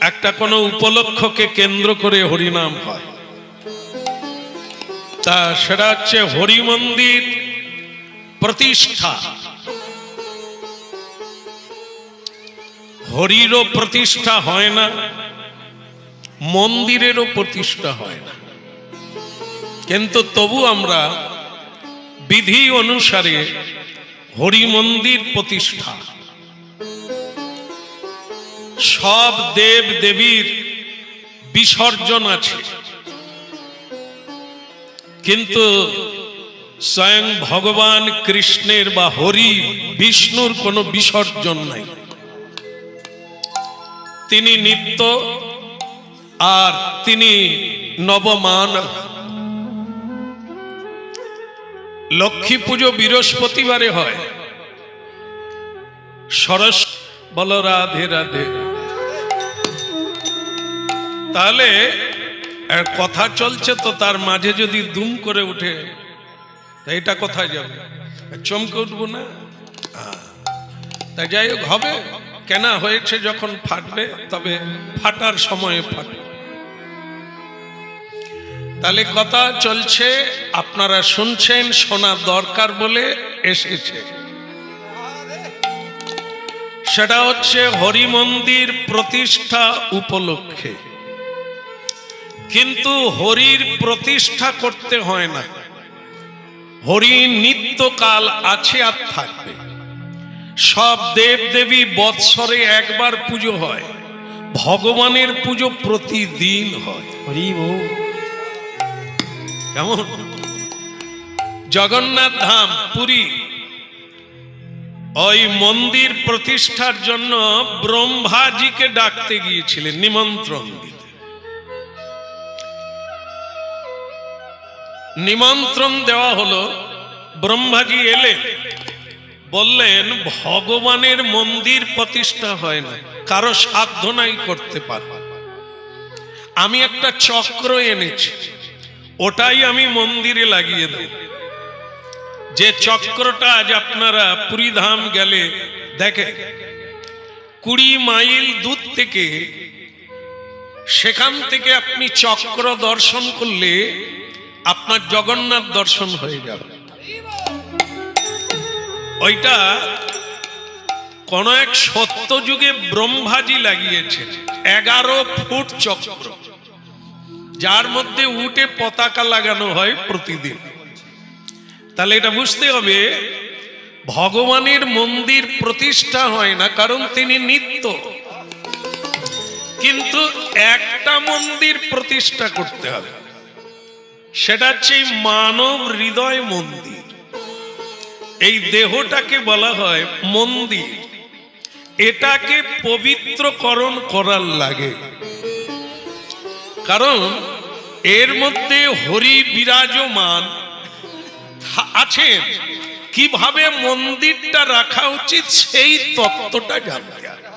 একটা কোনো উপলক্ষকে কেন্দ্র করে হরিনাম হয়, তা সেটা হচ্ছে হরি মন্দির প্রতিষ্ঠা। হরিরও প্রতিষ্ঠা হয় না, মন্দিরেরও প্রতিষ্ঠা হয় না, কিন্তু তবু আমরা বিধি অনুসারে হরি মন্দির প্রতিষ্ঠা। সব দেব দেবীর বিসর্জন আছে, কিন্তু স্বয়ং ভগবান কৃষ্ণের বা হরি বিষ্ণুর কোনো বিসর্জন নাই। তিনি নিত্য, আর তিনি নবমান। লক্ষ্মী পুজো বৃহস্পতিবারে হয়। সরস বল রাধে রাধে। তাহলে কথা চলছে তো তার মাঝে যদি দুম করে উঠে, এটা কোথায় যাবে? চমকে উঠবো না? তাই যাই হোক, হবে কেনা হয়েছে, যখন ফাটবে তবে ফাটার সময়ে ফাটবে। তাহলে কথা চলছে, আপনারা শুনছেন, শোনা দরকার বলে এসেছে। সেটা হচ্ছে হরি মন্দির প্রতিষ্ঠা উপলক্ষে। কিন্তু হরির প্রতিষ্ঠা করতে হয় না, হরি নিত্যকাল আছে আর থাকবে। সব দেব দেবী বৎসরে একবার পুজো হয়, ভগবানের পুজো প্রতিদিন হয়। কেমন? জগন্নাথ ধাম পুরী, ওই মন্দির প্রতিষ্ঠার জন্য ব্রহ্মাজিকে ডাকতে গিয়েছিলেন, নিমন্ত্রণ দিতে। নিমন্ত্রণ দেওয়া হলো, ব্রহ্মাজি এলেন, বললেন ভগবানের মন্দির প্রতিষ্ঠা হয় না, কারো সাধ্য নাই করতে পারে। আমি একটা চক্র এনেছি, ওটাই আমি মন্দিরে লাগিয়ে দেব। যে চক্রটা আজ আপনারা পুরীধাম গেলে দেখে, 20 মাইল দূর থেকে, সেখান থেকে আপনি চক্র দর্শন করলে আপনার জগন্নাথ দর্শন হয়ে যাবে। ওইটা কোন এক সত্য যুগে ব্রহ্মাজি লাগিয়েছেন, 11 ফুট চক্র, যার মধ্যে উঠে পতাকা লাগানো হয় প্রতিদিন। তাহলে এটা বুঝতে হবে, ভগবানের মন্দির প্রতিষ্ঠা হয় না, কারণ তিনি নিত্য। কিন্তু একটা মন্দির প্রতিষ্ঠা করতে হবে, সেটা হচ্ছে মানব হৃদয় মন্দির। এই দেহটাকে বলা হয় মন্দির, এটাকে পবিত্রকরণ করার লাগে। কারণ এর মধ্যে হরি বিরাজমান আছেন, কিভাবে মন্দিরটা রাখা উচিত সেই তত্ত্বটা জানতে হবে।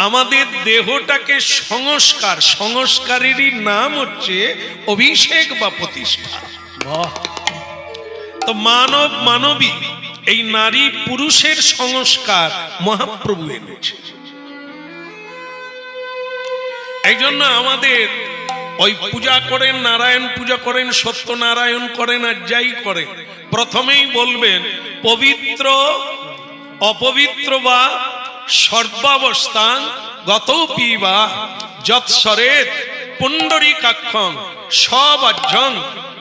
আমাদের দেহটাকে সংস্কার, সংস্কারেরই নাম হচ্ছে অভিষেক বা প্রতিষ্ঠা। তো মানব মানবী, এই নারী পুরুষের সংস্কার মহাপ্রভু এনেছে। এই জন্য আমাদের ওই পূজা করেন, নারায়ণ পূজা করেন, সত্যনারায়ণ করেন, আর যাই করেন, প্রথমেই বলবেন পবিত্র অপবিত্র বা সর্বাবস্থান গত পিবা যৎসরেত পুণ্ডরীকাক্ষং সবাজ্যং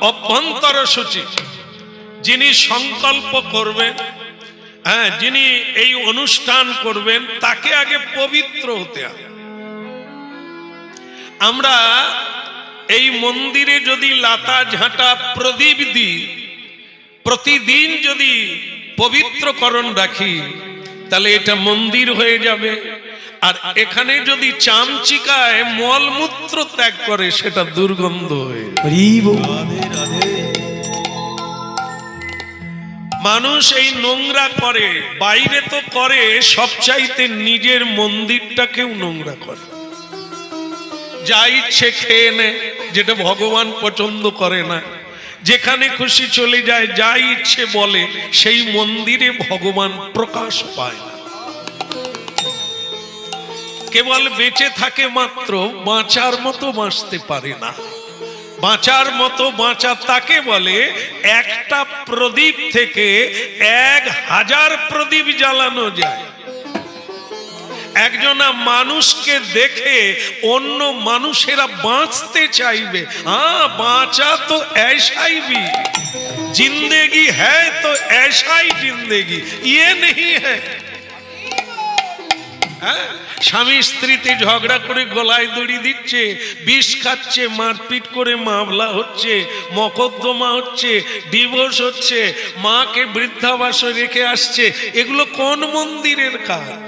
অভ্যন্তর সূচি। যিনি সংকল্প করবেন, যিনি এই অনুষ্ঠান করবেন, তাকে আগে পবিত্র হতে হবে। আমরা এই মন্দিরে যদি লাতা ঝাঁটা প্রদীপ দিই, প্রতিদিন যদি পবিত্রকরণ রাখি, তাহলে এটা মন্দির হয়ে যাবে। আর এখানে যদি চামচিকায় মলমূত্র ত্যাগ করে, সেটা দুর্গন্ধ হয়ে যাবে। মানুষ এই নোংরা করে, বাইরে তো করে, সবচাইতে নিজের মন্দিরটাকেও নোংরা করে। যা ইচ্ছে খেয়ে নেয়, যেটা ভগবান পছন্দ করে না। যেখানে খুশি চলে যায়, যা ইচ্ছে বলে, সেই মন্দিরে ভগবান প্রকাশ পায় না। কেবল বেঁচে থাকে মাত্র, বাঁচার মতো বাঁচতে পারে না। বাঁচার মতো বাঁচা তাকে বলে একটা প্রদীপ থেকে 1000 প্রদীপ জ্বালানো যায়। একজনা মানুষকে দেখে অন্য মানুষেরা বাঁচতে চাইবে। হ্যাঁ, বাঁচা তো ऐसाई भी जिंदगी है, तो ऐसाई जिंदगी ये नहीं है। স্বামী স্ত্রীতে ঝগড়া করে গলায় দড়ি দিচ্ছে, বিষ খাচ্ছে, মারপিট করে মামলা হচ্ছে, মকদ্দমা হচ্ছে, ডিভোর্স হচ্ছে, মাকে বৃদ্ধাবাসে রেখে আসছে। এগুলো কোন মন্দিরের কাজ?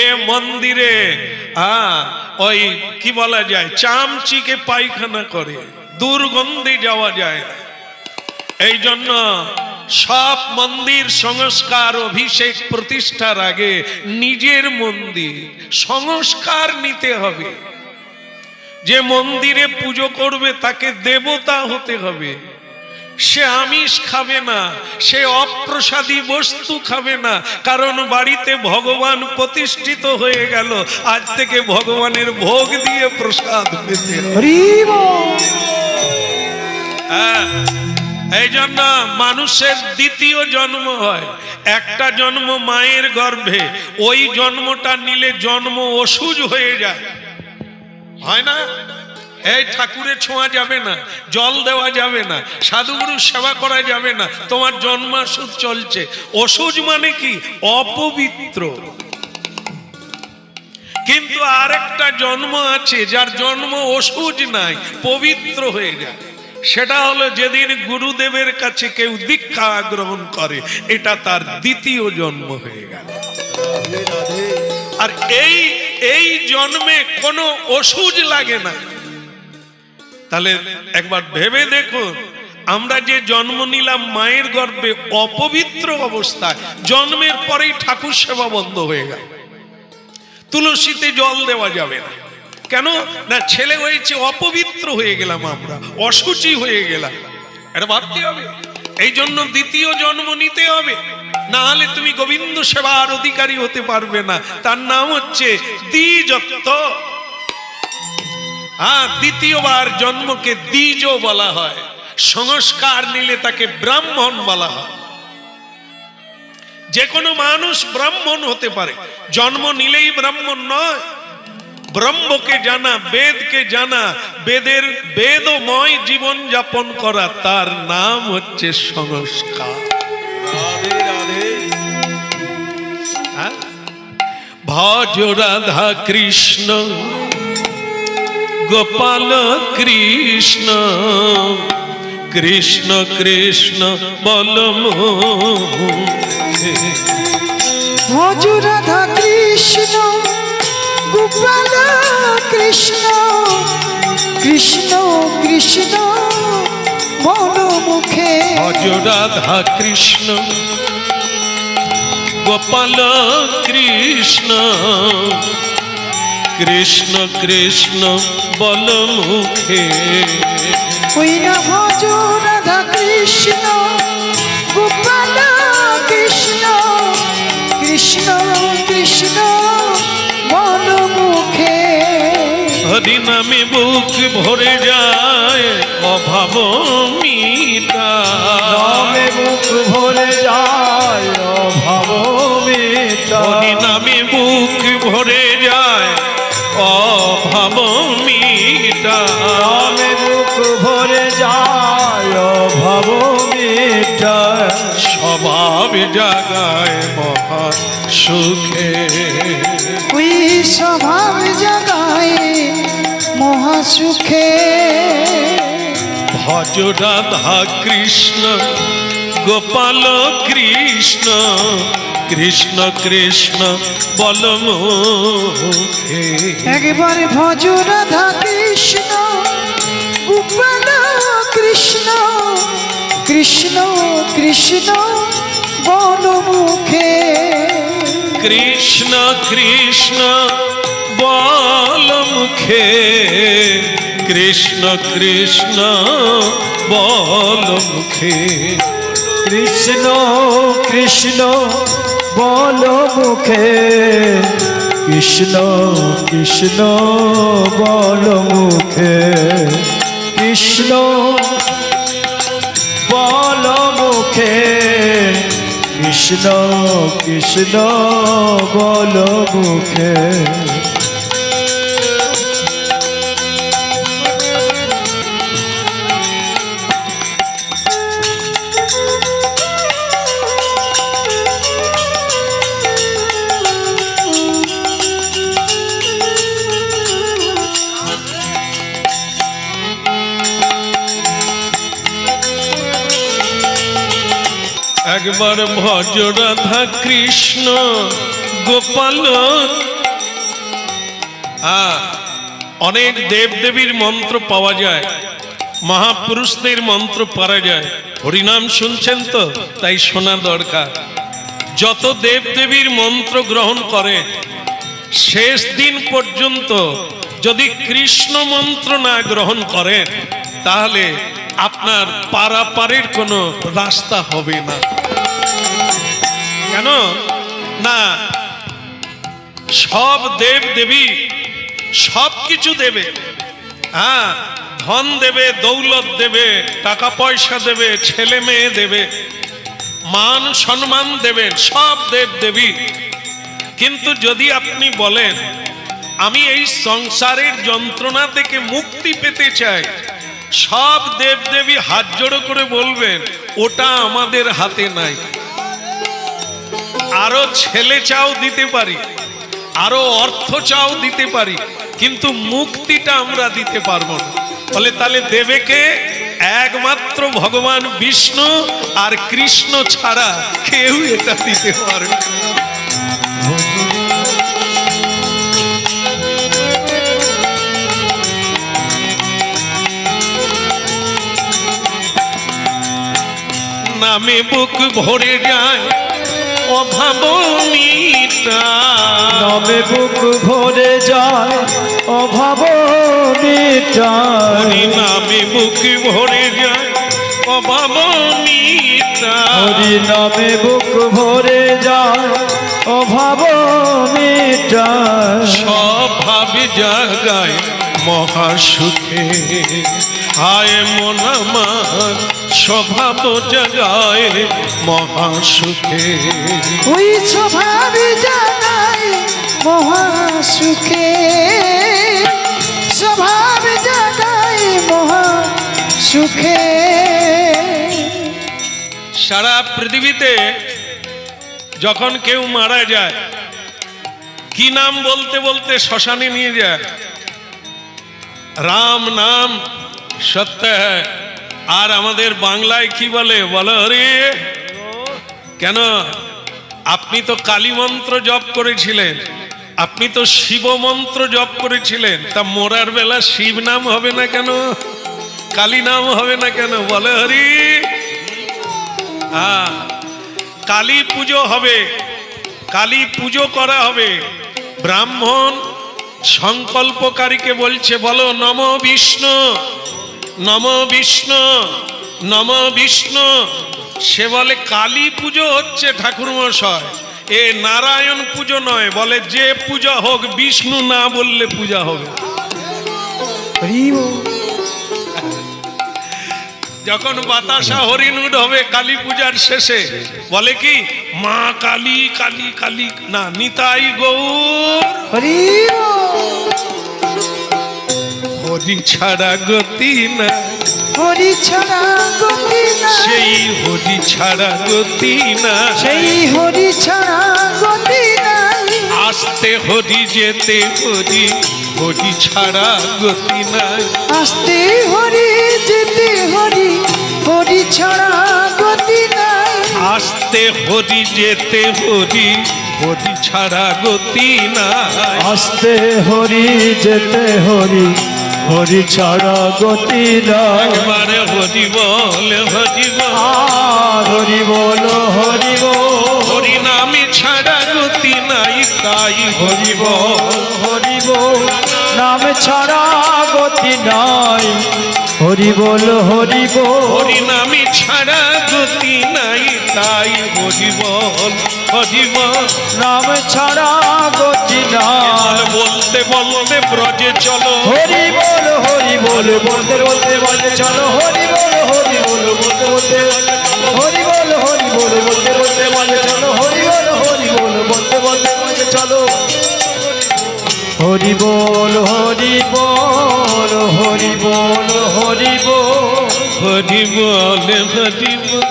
এ মন্দিরে ওই কি বলা যায়, চামচিকে পায়খানা করে, দুর্গন্ধে যাওয়া যায় না। এই জন্য সব মন্দির সংস্কার অভিষেক প্রতিষ্ঠার আগে নিজের মন্দির সংস্কার নিতে হবে। যে মন্দিরে পুজো করবে তাকে দেবতা হতে হবে। সে আমিষ খাবে না, সে অপ্রসাদী বস্তু খাবে না, কারণ বাড়িতে ভগবান প্রতিষ্ঠিত হয়ে গেল। আজ থেকে ভগবানের ভোগ দিয়ে প্রসাদ পেতে হবে। এই জন্য মানুষের দ্বিতীয় জন্ম হয়। একটা জন্ম মায়ের গর্ভে, ওই জন্মটা নিলে জন্ম অসুজ হয়ে যায়, হয় না? এই ঠাকুরের ছোঁয়া যাবে না, জল দেওয়া যাবে না, সাধুগুরু সেবা করা যাবে না, তোমার জন্মাসুদ চলছে। অসুজ মানে কি? অপবিত্র। কিন্তু আরেকটা জন্ম আছে যার জন্ম অসুজ নাই, পবিত্র হয়ে যায়। সেটা হলো যেদিন গুরুদেবের কাছে কেউ দীক্ষা গ্রহণ করে, এটা তার দ্বিতীয় জন্ম হয়ে গেল। আর এই জন্মে কোনো অসুজ লাগে না। তাহলে একবার ভেবে দেখুন, আমরা যে জন্ম নিলাম মায়ের গর্ভে অপবিত্র অবস্থায়, জন্মের পরেই ঠাকুর সেবা বন্ধ হয়ে গেল। তুলসীতে জল দেওয়া যাবে না, কেন না? ছেলে হয়েছে, অপবিত্র হয়ে গেলাম, আমরা অসুচি হয়ে গেলাম। এটা ভাবতে হবে। এই জন্য দ্বিতীয় জন্ম নিতে হবে, না হলে তুমি গোবিন্দ সেবার অধিকারী হতে পারবে না। তার নাম হচ্ছে দ্বিজত্ব। দ্বিতীয়বার জন্মকে দ্বিজ বলা হয়। সংস্কার নিলে তাকে ব্রাহ্মণ বলা হয়। যে কোনো মানুষ ব্রাহ্মণ হতে পারে, জন্ম নিলেই ব্রাহ্মণ নয়। ব্রহ্মকে জানা, বেদকে জানা, বেদময় জীবন যাপন করা, তার নাম হচ্ছে সংস্কার। ভজ রাধা কৃষ্ণ গোপাল কৃষ্ণ, কৃষ্ণ কৃষ্ণ বল মুখে। ভজ রাধা কৃষ্ণ গোপাল কৃষ্ণ, কৃষ্ণ কৃষ্ণ বল মুখে। ভজ রাধা কৃষ্ণ গোপাল কৃষ্ণ, কৃষ্ণ কৃষ্ণ বল মুখে। ওই না ভজ রাধা কৃষ্ণ গোপাল কৃষ্ণ, কৃষ্ণ কৃষ্ণ বল মুখে। হরি নামে বুক ভরে যায় অভাব মিটায়, নামে বুক ভরে যায় অভাব মিটায়। হরি নামে বুক ভরে যায় অভাব মিটায়, নামে বুক ভরে যায় অভাব মিটায়। স্বভাব জাগায় মহা সুখে। ওই স্বভাব জাগায় মহা সুখে। ভজ রাধা কৃষ্ণ গোপাল কৃষ্ণ, কৃষ্ণ কৃষ্ণ বল মুখে। একবারে ভজ রাধা কৃষ্ণ গোপাল কৃষ্ণ, কৃষ্ণ কৃষ্ণ বল মুখে। কৃষ্ণ কৃষ্ণ বল মুখে, কৃষ্ণ কৃষ্ণ বল মুখে। কৃষ্ণ কৃষ্ণ বল মুখে। কৃষ্ণ কৃষ্ণ বল মুখে, কৃষ্ণ বল মুখে, কৃষ্ণ কৃষ্ণ বল মুখে। একবার ভজ রাধা কৃষ্ণ গোপাল। অনেক দেব দেবীর মন্ত্র পাওয়া যায়, মহাপুরুষদের মন্ত্র পারা যায়। হরিনাম শুনছেন তো, তাই শোনা দরকার। যত দেব দেবীর মন্ত্র গ্রহণ করে শেষ দিন পর্যন্ত যদি কৃষ্ণ মন্ত্র না গ্রহণ করেন তাহলে আপনার পারাপারের কোনো রাস্তা হবে না। কেন না, সব দেব দেবী সব কিছু দেবে। ধন দেবে, দৌলত দেবে, টাকা পয়সা দেবে, ছেলে মেয়ে দেবে, মান সম্মান দেবেন, সব দেব দেবী। কিন্তু যদি আপনি বলেন আমি এই সংসারের যন্ত্রণা থেকে মুক্তি পেতে চাই, সব দেব দেবী হাত জোড়ো করে বলবেন ওটা আমাদের হাতে নাই। আরো ছেলে চাও দিতে পারি, আরো অর্থ চাও দিতে পারি, কিন্তু মুক্তিটা আমরা দিতে পারবো না। বলে তাহলে দেবে কে? একমাত্র ভগবান বিষ্ণু আর কৃষ্ণ ছাড়া কেউ এটা দিতে পারবে না। নামে বুক ভরে যায় অভাব মিটায়, নামে বুক ভরে যায় অভাব মিটায়, নামে বুক ভরে যায় অভাব মিটায়, হরি নামে বুক ভরে যায় অভাব মিটায়, স্বভাবে জাগায় মহাসুখে। হায় মন আমার স্বভাব জাগায় মহাসুখে। ওই স্বভাব জাগায় মহাসুখে, স্বভাব জাগায় মহাসুখে। সারা পৃথিবীতে যখন কেউ মারা যায় কি নাম বলতে বলতে শ্মশানে নিয়ে যায়? রাম নাম সত্য হ্যায়। আর আমাদের বাংলায় কি বলে? বলো হরি। কেন? আপনি তো কালী মন্ত্র জপ করেছিলেন, আপনি তো শিব মন্ত্র জপ করেছিলেন, তা মোরার বেলা শিব নাম হবে না কেন? কালী নাম হবে না কেন? বলে হরি। কালী পুজো হবে, কালী পুজো করা হবে। ব্রাহ্মণ সংকল্পকারীকে বলছে বলো নম বিষ্ণু, নম বিষ্ণু, নম বিষ্ণু। সে বলে কালী পুজো হচ্ছে ঠাকুরমশাই, এ নারায়ণ পুজো নয়। বলে যে পূজা হোক, বিষ্ণু না বললে পূজা হবে। যখন বাতাসা হরিণুড হবে কালী পূজার শেষে, বলে কি মা কালী কালী কালী না, নিতাই গৌর হরি হরি ছাড়া গতি না, হরি ছাড়া গতি না, সেই হরি ছাড়া গতি না, সেই হরি ছাড়া গতি নাই। আস্তে হরি যেতে হরি, হরি ছাড়া গতি নাই। আস্তে হরি যেতে হরি, হরি ছাড়া গতি নাই। আস্তে হরি যেতে হরি, হরি ছাড়া গতি নাই। আস্তে হরি যেতে হরি, হরি ছাড়া গতি নাই। একবারে হরি বল, হরি বল, হরি বল, হরি বল, হরি নামে ছাড়া গতি নাই, তাই হরি বল, হরি বল, নাম ছাড়া গতি নাই। হরি বল, হরি বল, হরি নামে ছাড়া গতি নাই, তাই হরি বল, হরি বল, নাম ছাড়া গতি নাই। বলতে বলতে ব্রজে চলো, হরি বল বলতে বলতে বলতে চলো, হরি বল বলতে বলতে হরি বল বলতে বলতে বলতে চলো, হরি বল বলতে বলতে বলতে চলো, হরি বল হরি বল হরি বল হরি বল হরি বল হরি বল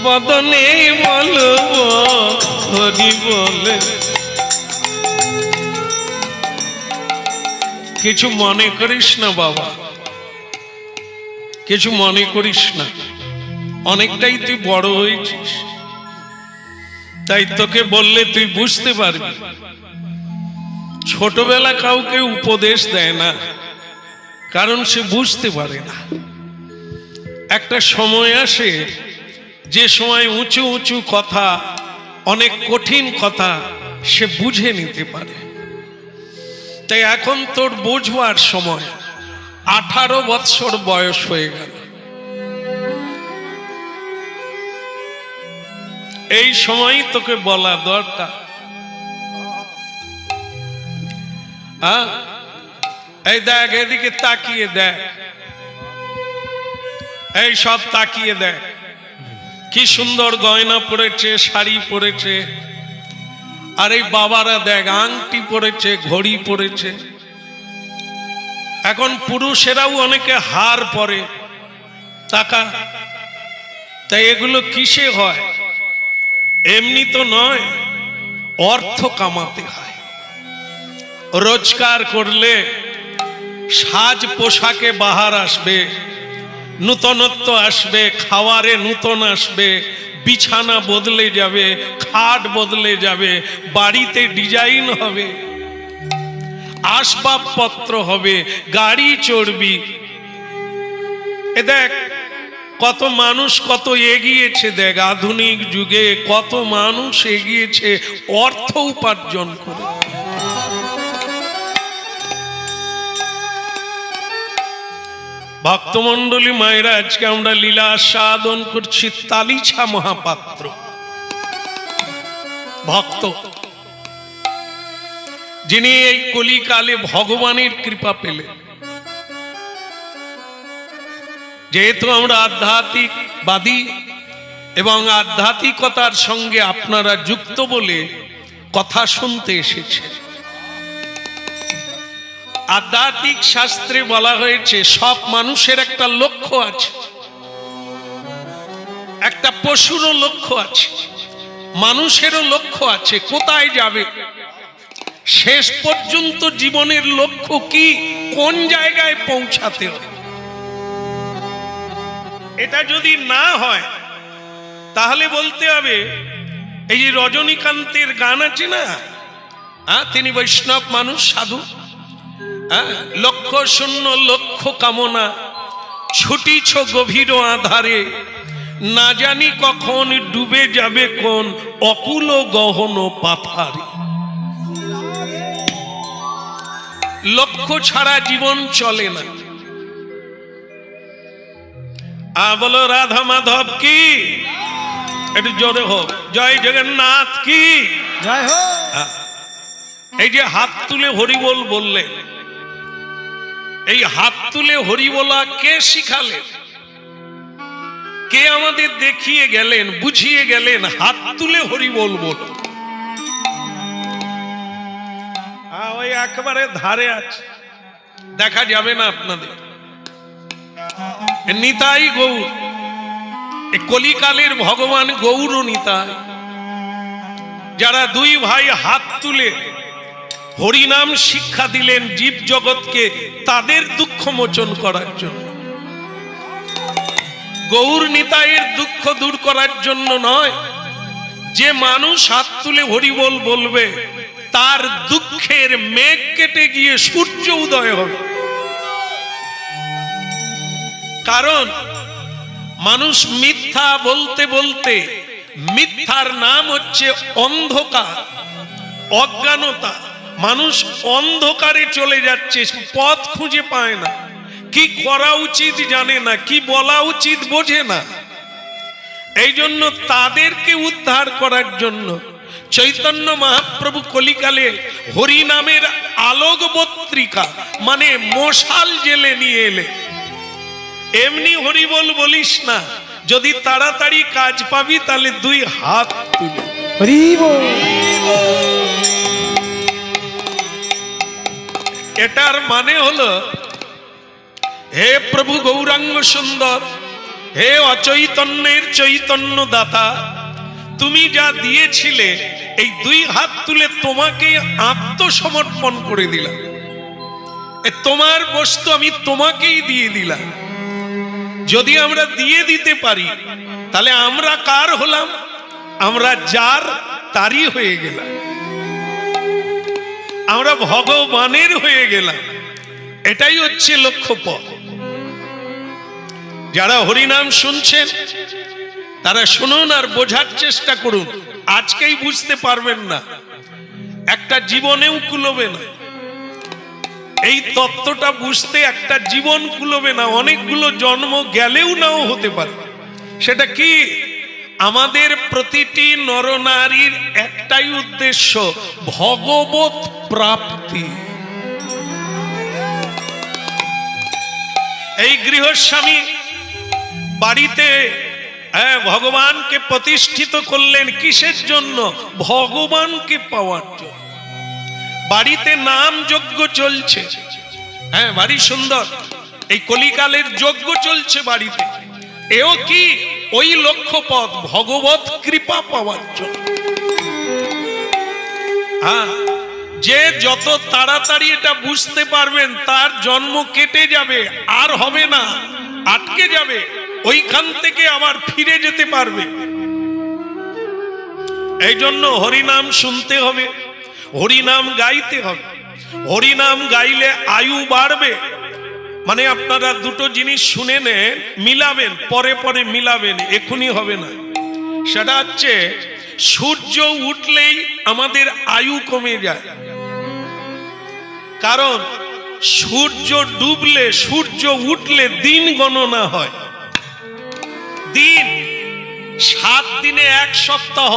বদনে বলব হরি বলে। কিছু মনে করিস না বাবা, কিছু মনে করিস না, অনেকটাই তুই বড় হয়েছিস, তাই তোকে বললে তুই বুঝতে পারবি। ছোটবেলা কাউকে উপদেশ দেয় না, কারণ সে বুঝতে পারে না। একটা সময় আসে যে সময় উঁচু উঁচু কথা, অনেক কঠিন কথা সে বুঝে নিতে পারে। তাই এখন তোর বুঝবার সময়, 18 বৎসর বয়স হয়ে গেল, এই সময় তোকে বলা দরকার। এই দেখ, এদিকে তাকিয়ে দেখ, এই সব তাকিয়ে দেখ, কি সুন্দর গয়না পরেছে, শাড়ি পরেছে। আর এই বাবারা দেখ, আংটি পরেছে, ঘড়ি পরেছে। এখন পুরুষেরাও অনেকে হার পরে, টাকা। তাই এগুলো কিসে হয়? এমনি তো নয়, অর্থ কামাতে হয়। রোজগার করলে সাজ পোশাকে বাহার আসবে, নূতনত্ব আসবে, খাওয়ারে নূতন আসবে, বিছানা বদলে যাবে, খাট বদলে যাবে, বাড়িতে ডিজাইন হবে, আসবাবপত্র হবে, গাড়ি চড়বি। এ দেখ কত মানুষ কত এগিয়েছে, দেখ আধুনিক যুগে কত মানুষ এগিয়েছে অর্থ উপার্জন করে। ভক্তমন্ডলী মায়েরা, আজকে আমরা লীলা আস্বাদন করছি তালিছা মহাপাত্র ভক্ত, যিনি এই কলিকালে ভগবানের কৃপা পেলেন। যেহেতু আমরা আধ্যাত্মিকবাদী এবং আধ্যাত্মিকতার সঙ্গে আপনারা যুক্ত বলে কথা শুনতে এসেছেন। আধ্যাত্মিক শাস্ত্রে বলা হয়েছে সব মানুষের একটা লক্ষ্য আছে, একটা পশুরও লক্ষ্য আছে, মানুষেরও লক্ষ্য আছে, কোথায় যাবে, শেষ পর্যন্ত জীবনের লক্ষ্য কি, কোন জায়গায় পৌঁছাতে হবে। এটা যদি না হয় তাহলে বলতে হবে, এই যে রজনীকান্তের গান আছে না, তিনি বৈষ্ণব মানুষ, সাধু, লক্ষ্য শূন্য লক্ষ্য কামনা, ছুটিছ গভীর আধারে, না জানি কখন ডুবে যাবে কোন অকুল গহন পাথারে। লক্ষ্য ছাড়া জীবন চলে না। বলো রাধা মাধব কি, একটু জোরে হোক, জয় জগন্নাথ কি জয় হোক। এই যে হাত তুলে হরিবোল বললেন, এই হাত তুলে হরি বলা কে শিখালেন? কে আমাদের দেখিয়ে গেলেন, বুঝিয়ে গেলেন হাত তুলে হরি বলবো? ওই একেবারে ধারে আছে, দেখা যাবে না আপনাদের। নিতাই গৌর, কলিকালের ভগবান গৌর নিতাই, যারা দুই ভাই হাত তুলে হরিনাম শিক্ষা দিলেন জীব জগৎকে তাদের দুঃখ মোচন করার জন্য। গৌর নিতাইয়ের দুঃখ দূর করার জন্য নয়, যে মানুষ হাত তুলে হরিবোল বলবে তার দুঃখের মেঘ কেটে গিয়ে সূর্য উদয় হবে। কারণ মানুষ মিথ্যা বলতে বলতে, মিথ্যার নাম হচ্ছে অন্ধকার, অজ্ঞানতা। মানুষ অন্ধকারে চলে যাচ্ছে, পথ খুঁজে পায় না, কি করা উচিত জানে না, কি বলা উচিত বোঝে না। এই জন্য তাদেরকে উদ্ধার করার জন্য চৈতন্য মহাপ্রভু কলিকালে হরি নামের আলোক বত্রিকা মানে মশাল জেলে নিয়ে এলে। এমনি হরি বল বলিস না, যদি তাড়াতাড়ি কাজ পাবি তাহলে 2 হাত তুলে হরি বল। এটার মানে হলো, হে প্রভু গৌরাঙ্গ সুন্দর, হে অচৈতন্যের চৈতন্য দাতা, তুমি যা দিয়েছিলে এই 2 হাত তুলে তোমাকে আত্মসমর্পণ করে দিলাম। তোমার বস্তু আমি তোমাকেই দিয়ে দিলাম। যদি আমরা দিয়ে দিতে পারি তাহলে আমরা কার হলাম? আমরা যার তারই হয়ে গেলাম, আমরা ভগবানের হয়ে গেলাম। এটাই হচ্ছে লক্ষ্যপথ। যারা হরিনাম শুনছেন তারা শুনুন আর বোঝার চেষ্টা করুন। আজকেই বুঝতে পারবেন না, একটা জীবনেও কুলোবে না। এই তত্ত্বটা বুঝতে একটা জীবন কুলোবে না, অনেকগুলো জন্ম গেলেও নাও হতে পারে। সেটা কি? আমাদের প্রতিটি নরনারীর একটাই উদ্দেশ্য, ভগবত প্রাপ্তি। এই গৃহস্বামী বাড়িতে ভগবানকে প্রতিষ্ঠিত করলেন কিসের জন্য? ভগবানকে পাওয়ার জন্য। বাড়িতে নাম যজ্ঞ চলছে, হ্যাঁ ভারী সুন্দর। এই কলিকালের যজ্ঞ চলছে বাড়িতে, এও কি ওই লক্ষ্যপথ, ভগবত কৃপা পাওয়ার জন্য। হ্যাঁ, যে যত তাড়াতাড়ি এটা বুঝতে পারবেন তার জন্ম কেটে যাবে, আর হবে না, আটকে যাবে, ওইখান থেকে আবার ফিরে যেতে পারবে। এই জন্য হরিনাম শুনতে হবে, হরিনাম গাইতে হবে। হরিনাম গাইলে আয়ু বাড়বে। মানে আপনারা দুটো জিনিস শুনে নেন, মিলাবেন, পরে পরে মিলাবেন, এখনই হবে না। সেটা হচ্ছে সূর্য উঠলেই আমাদের আয়ু কমে যায়, কারণ সূর্য ডুবলে, সূর্য উঠলে দিন গণনা হয়। দিন 7 দিনে 1 সপ্তাহ,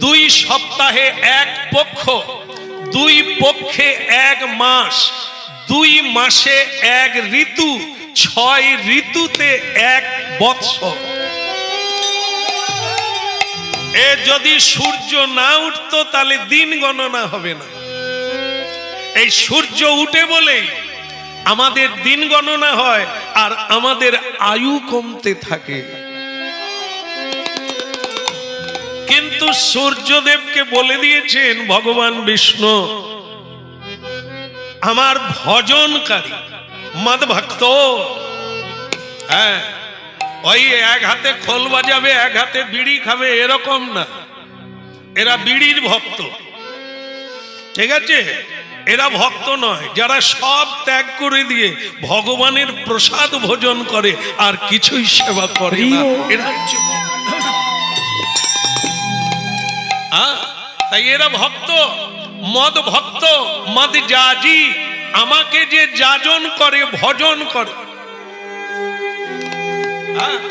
2 সপ্তাহে 1 পক্ষ, 2 পক্ষে 1 মাস, 2 মাসে 1 ঋতু, 6 ঋতুতে 1 বৎসর। এ যদি সূর্য না উঠতো তাহলে দিন গণনা হবে না। এই সূর্য উঠে বলেই আমাদের দিন গণনা হয় আর আমাদের আয়ু কমতে থাকে। কিন্তু সূর্যদেবকে বলে দিয়েছেন ভগবান বিষ্ণু, আমার ভজনকারী মদ ভক্ত, হ্যাঁ, ওই 1 হাতে খোল বাজাবে 1 হাতে বিড়ি খাবে এরকম না, এরা বিড়ির ভক্ত, ঠিক আছে? এরা ভক্ত নয় যারা সব ত্যাগ করে দিয়ে ভগবানের প্রসাদ ভোজন করে আর কিছুই সেবা করে না, এরা হচ্ছে তাই এরা ভক্ত, মদ ভক্ত, মদ যাজি, আমাকে যে যাজন করে, ভজন করে,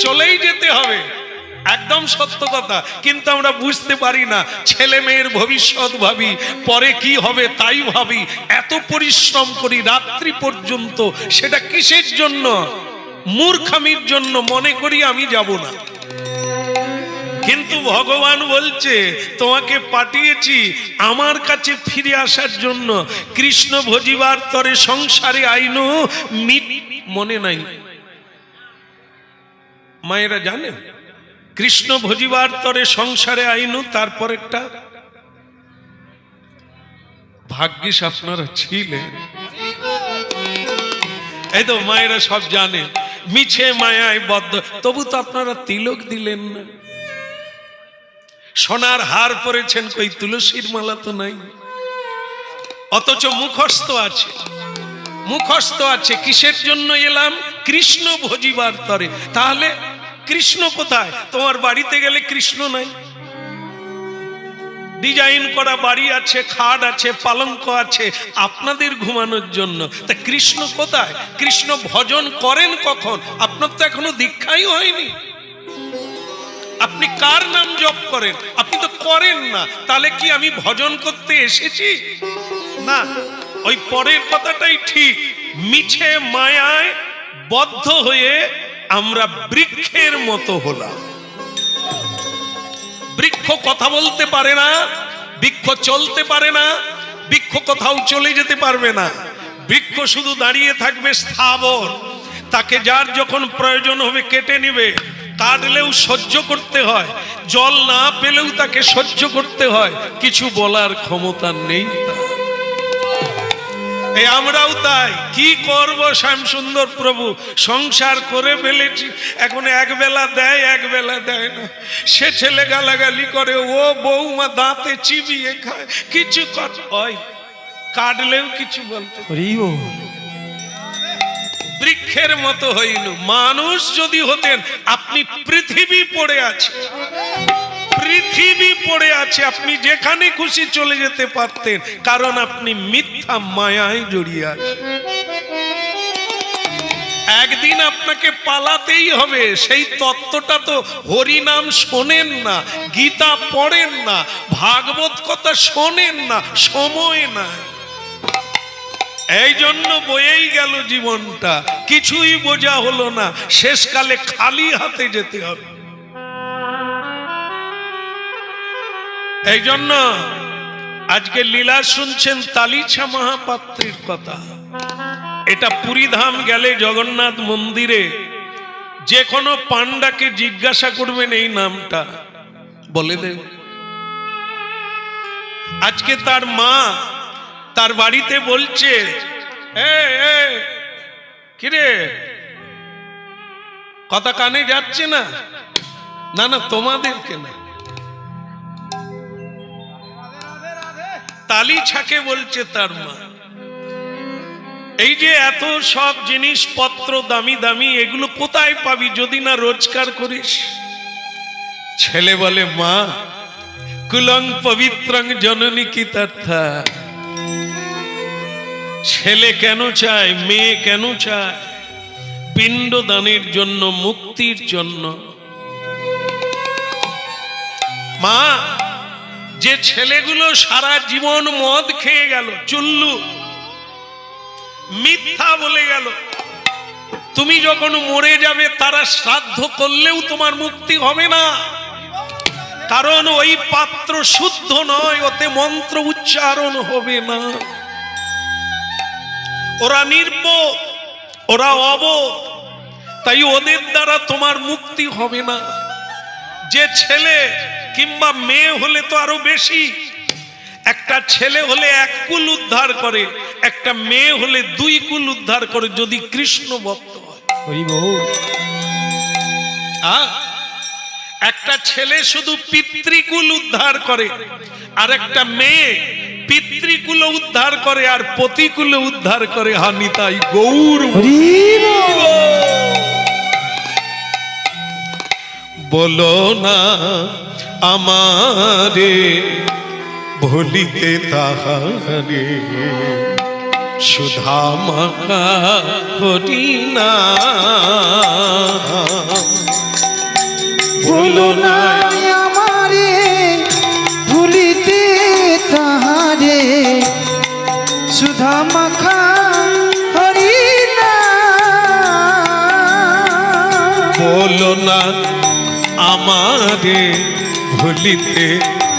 চলেই যেতে হবে, একদম সত্য কথা। কিন্তু আমরা বুঝতে পারি না, ছেলে মেয়ের ভবিষ্যৎ ভাবি, পরে কি হবে তাই ভাবি, এত পরিশ্রম করি রাত্রি পর্যন্ত, সেটা কিসের জন্য? মূর্খামির জন্য। মনে করি আমি যাব না, কিন্তু ভগবান বলছে তোমাকে পাঠিয়েছি আমার কাছে ফিরে আসার জন্য। কৃষ্ণ ভজিবার তরে সংসারে আইনু মনে নাই, মায়েরা জানেন? কৃষ্ণ ভজিবার তরে সংসারে আইনু, তারপরেরটা ভাগ্যিস আপনারা ছিলেন। এই তো মায়েরা সব জানেন, মিছে মায়ায় বদ্ধ, তবু তো আপনারা তিলক দিলেন না। সোনার হার পরেছেন, কই তুলসীর মালা তো নাই, অথচ মুখস্থ আছে, মুখস্থ আছে। কিসের জন্য এলাম? কৃষ্ণ ভজিবার তরে। তাহলে কৃষ্ণ কোথায়? তোমার বাড়িতে গেলে কৃষ্ণ নাই। ডিজাইন করা বাড়ি আছে, খাট আছে, পালঙ্ক আছে আপনাদের ঘুমানোর জন্য, তা কৃষ্ণ কোথায়? কৃষ্ণ ভজন করেন কখন? আপনার তো এখনো দীক্ষাই হয়নি। আপনি কার নাম জপ করেন? আপনি তো করেন না, তাহলে কি আমি ভজন করতে এসেছি? না, ওই পরের কথাটাই ঠিক। মিছে মায়ায় বদ্ধ হয়ে আমরা বৃক্ষের মতো হলাম। বৃক্ষ কথা বলতে পারে না, বৃক্ষ চলতে পারে না, বৃক্ষ কোথাও চলে যেতে পারবে না। বৃক্ষ শুধু দাঁড়িয়ে থাকবে স্থাবর। তাকে যার যখন প্রয়োজন হবে কেটে নিবে, কাটলেও সহ্য করতে হয়, জল না পেলেও তাকে সহ্য করতে হয়, কিছু বলার ক্ষমতা নেই তার। এই আমরাও তাই। কি করব শ্যামসুন্দর প্রভু, সংসার করে ফেলেছি, এখন একবেলা দেয় একবেলা দেয় না। সে ছেলে গালাগালি করে, ও বৌমা দাঁতে চিবিয়ে খায়, কিছু হয় কাটলেও কিছু বলতে। বৃক্ষের মতো হইল। মানুষ যদি হতেন, আপনি পৃথিবী পড়ে আছে, পৃথিবী পড়ে আছে, আপনি যেখানে খুশি চলে যেতে পারতেন, কারণ আপনি মিথ্যা মায়ায় জড়িয়ে আছেন। একদিন আপনাকে পালাতেই হবে। সেই তত্ত্বটা তো হরিনাম শোনেন না, গীতা পড়েন না, ভাগবত কথা শোনেন না, সময় না। এই জন্য বয়েই গেল জীবনটা, কিছুই বোঝা হলো না, শেষকালে খালি হাতে যেতে হবে। এই জন্য আজকে লীলা শুনছেন তালিছা মহাপাত্রীর কথা। এটা পুরীধাম গেলে জগন্নাথ মন্দিরে যে কোনো পান্ডাকে জিজ্ঞাসা করবেন এই নামটা বলে দেব। আজকে তার মা তার বাড়িতে বলছে, কিরে কথা কানে যাচ্ছে না? না না, তোমাদেরকে না, তালিছাকে বলছে তার মা। এই যে এত সব জিনিসপত্র দামি দামি, এগুলো কোথায় পাবি যদি না রোজগার করিস? ছেলে বলে, মা কুলং পবিত্রং জননী কি তথা। ছেলে কেন চায়, মেয়ে কেন চায়? পিণ্ডদানের জন্য, মুক্তির জন্য। মা, যে ছেলেগুলো সারা জীবন মদ খেয়ে গেল, চুল্লু মিথ্যা বলে গেল, তুমি যখন মরে যাবে তারা শ্রাদ্ধ করলেও তোমার মুক্তি হবে না, কারণ ওই পাত্র শুদ্ধ নয়, ওতে মন্ত্র উচ্চারণ হবে না। ওরা নির্বোধ, ওরা অবোধ, তাই ওদের দ্বারা তোমার মুক্তি হবে না। যে ছেলে কিংবা মেয়ে হলে তো আরো বেশি, একটা ছেলে হলে এক কুল উদ্ধার করে, একটা মেয়ে হলে দুই কুল উদ্ধার করে, যদি কৃষ্ণ ভক্ত হয়। একটা ছেলে শুধু পিতৃকুল উদ্ধার করে, আর একটা মেয়ে পিতৃকুল উদ্ধার করে আর পতিকুল উদ্ধার করে। হানিতাই গৌর বলো না আমারে ভুলিতে তাহারে, সুধা মাখা হরি না। বলো না আমারে ভুলিতে তাহারে, সুধা মাখা হরি না। বলো না আমারে ভুলিতে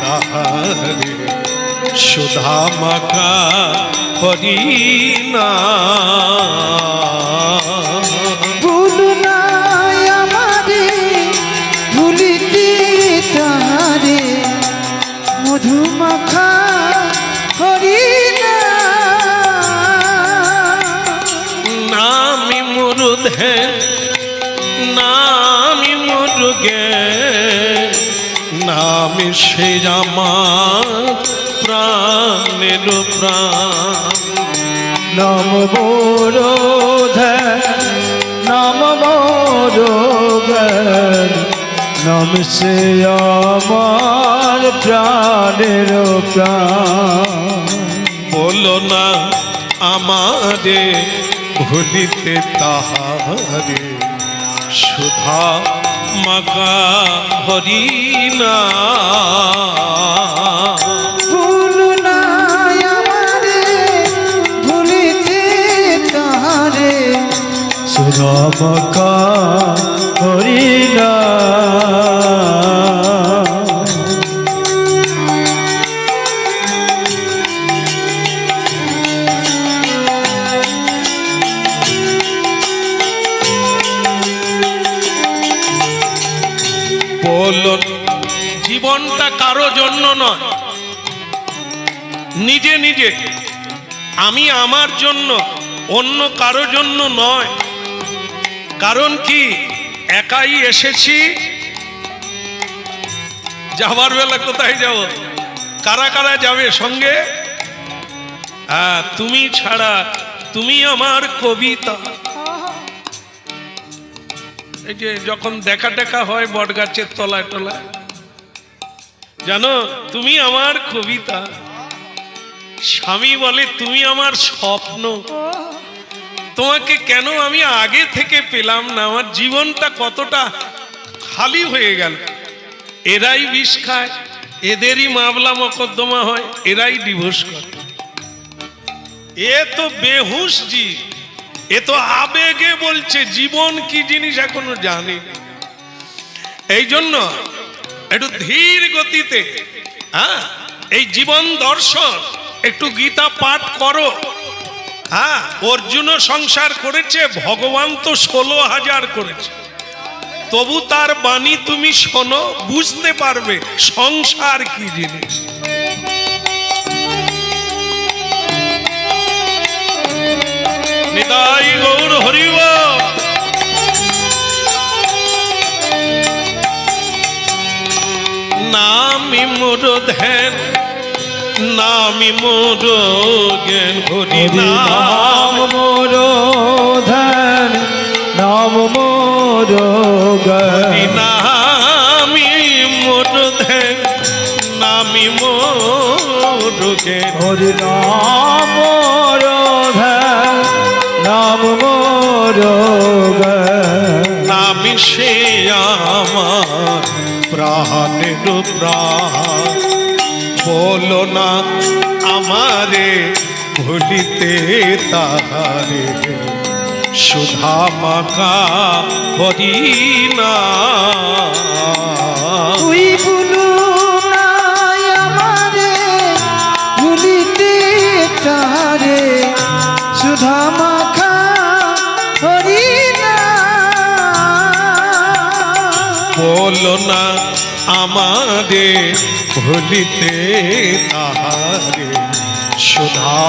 তাহারে, সুধা মাখা হরি না। বলো না আমারে ভুলিতে তাহারে, মধু মাখা হরি না। নামি মুরুধে নামি মুরুগে, নামি সে আমার প্রাণের প্রাণ। নাম মোরোধে নাম মোরোগের, নাম সে আমার প্রাণের প্রাণ। বলো না আমারে ভুলিতে তাহারে, সুধা মাকা হরি না ভুলো না আমারে ভুলিতে তাহারে সুধামকা হরি না বলুন জীবনটা কারো জন্য নয়, নিজে নিজে। আমি আমার জন্য, অন্য কারো জন্য নয়। কারণ কি, একাই এসেছি, যাবার বেলা কোথায় যাব? কারা কারা যাবে সঙ্গে? তুমি ছাড়া, তুমি আমার কবিতা। এই যে যখন দেখা দেখা হয় বট গাছের তলায় টলায়, জানো তুমি আমার কবিতা। স্বামী বলে তুমি আমার স্বপ্ন, তোমাকে কেন আমি আগে থেকে পেলাম না, আমার জীবনটা কতটা খালি হয়ে গেল। এরাই বিষ খায়, এদেরই মামলা মকদ্দমা হয়, এরাই ডিভোর্স করে। এ তো বেহুশ জি, এ তো আবেগে বলছে, জীবন কি জিনিস এখনো জানি। এই জন্য একটু ধীর গতিতে, এই জীবন দর্শন একটু গীতা পাঠ করো। অর্জুনও সংসার করেছে, ভগবান তো 16,000 করেছে। তবু তার বাণী তুমি শোনো, বুঝতে পারবে সংসার কি জিনিস। নিতাই গৌর হরিব। নামি মোর ধ্যান, নামি মোর জ্ঞান, হরি নাম মোর ধ্যান, নাম মোর হরি জ্ঞান, নামি মোর ধ্যান, নামি মোর জ্ঞান। হরি নাম মোর ধ্যান, নাম মোর জ্ঞান, নামি সে আমার প্রাণের প্রাণ। বলো না আমারে ভুলিতে তাহারে, সুধা মাকা হরি না। তুই ভুলো না আমারে ভুলিতে তাহারে, সুধা মাখা হরি না। বলো না আমারে ভুলিতে তাহারে, সুধা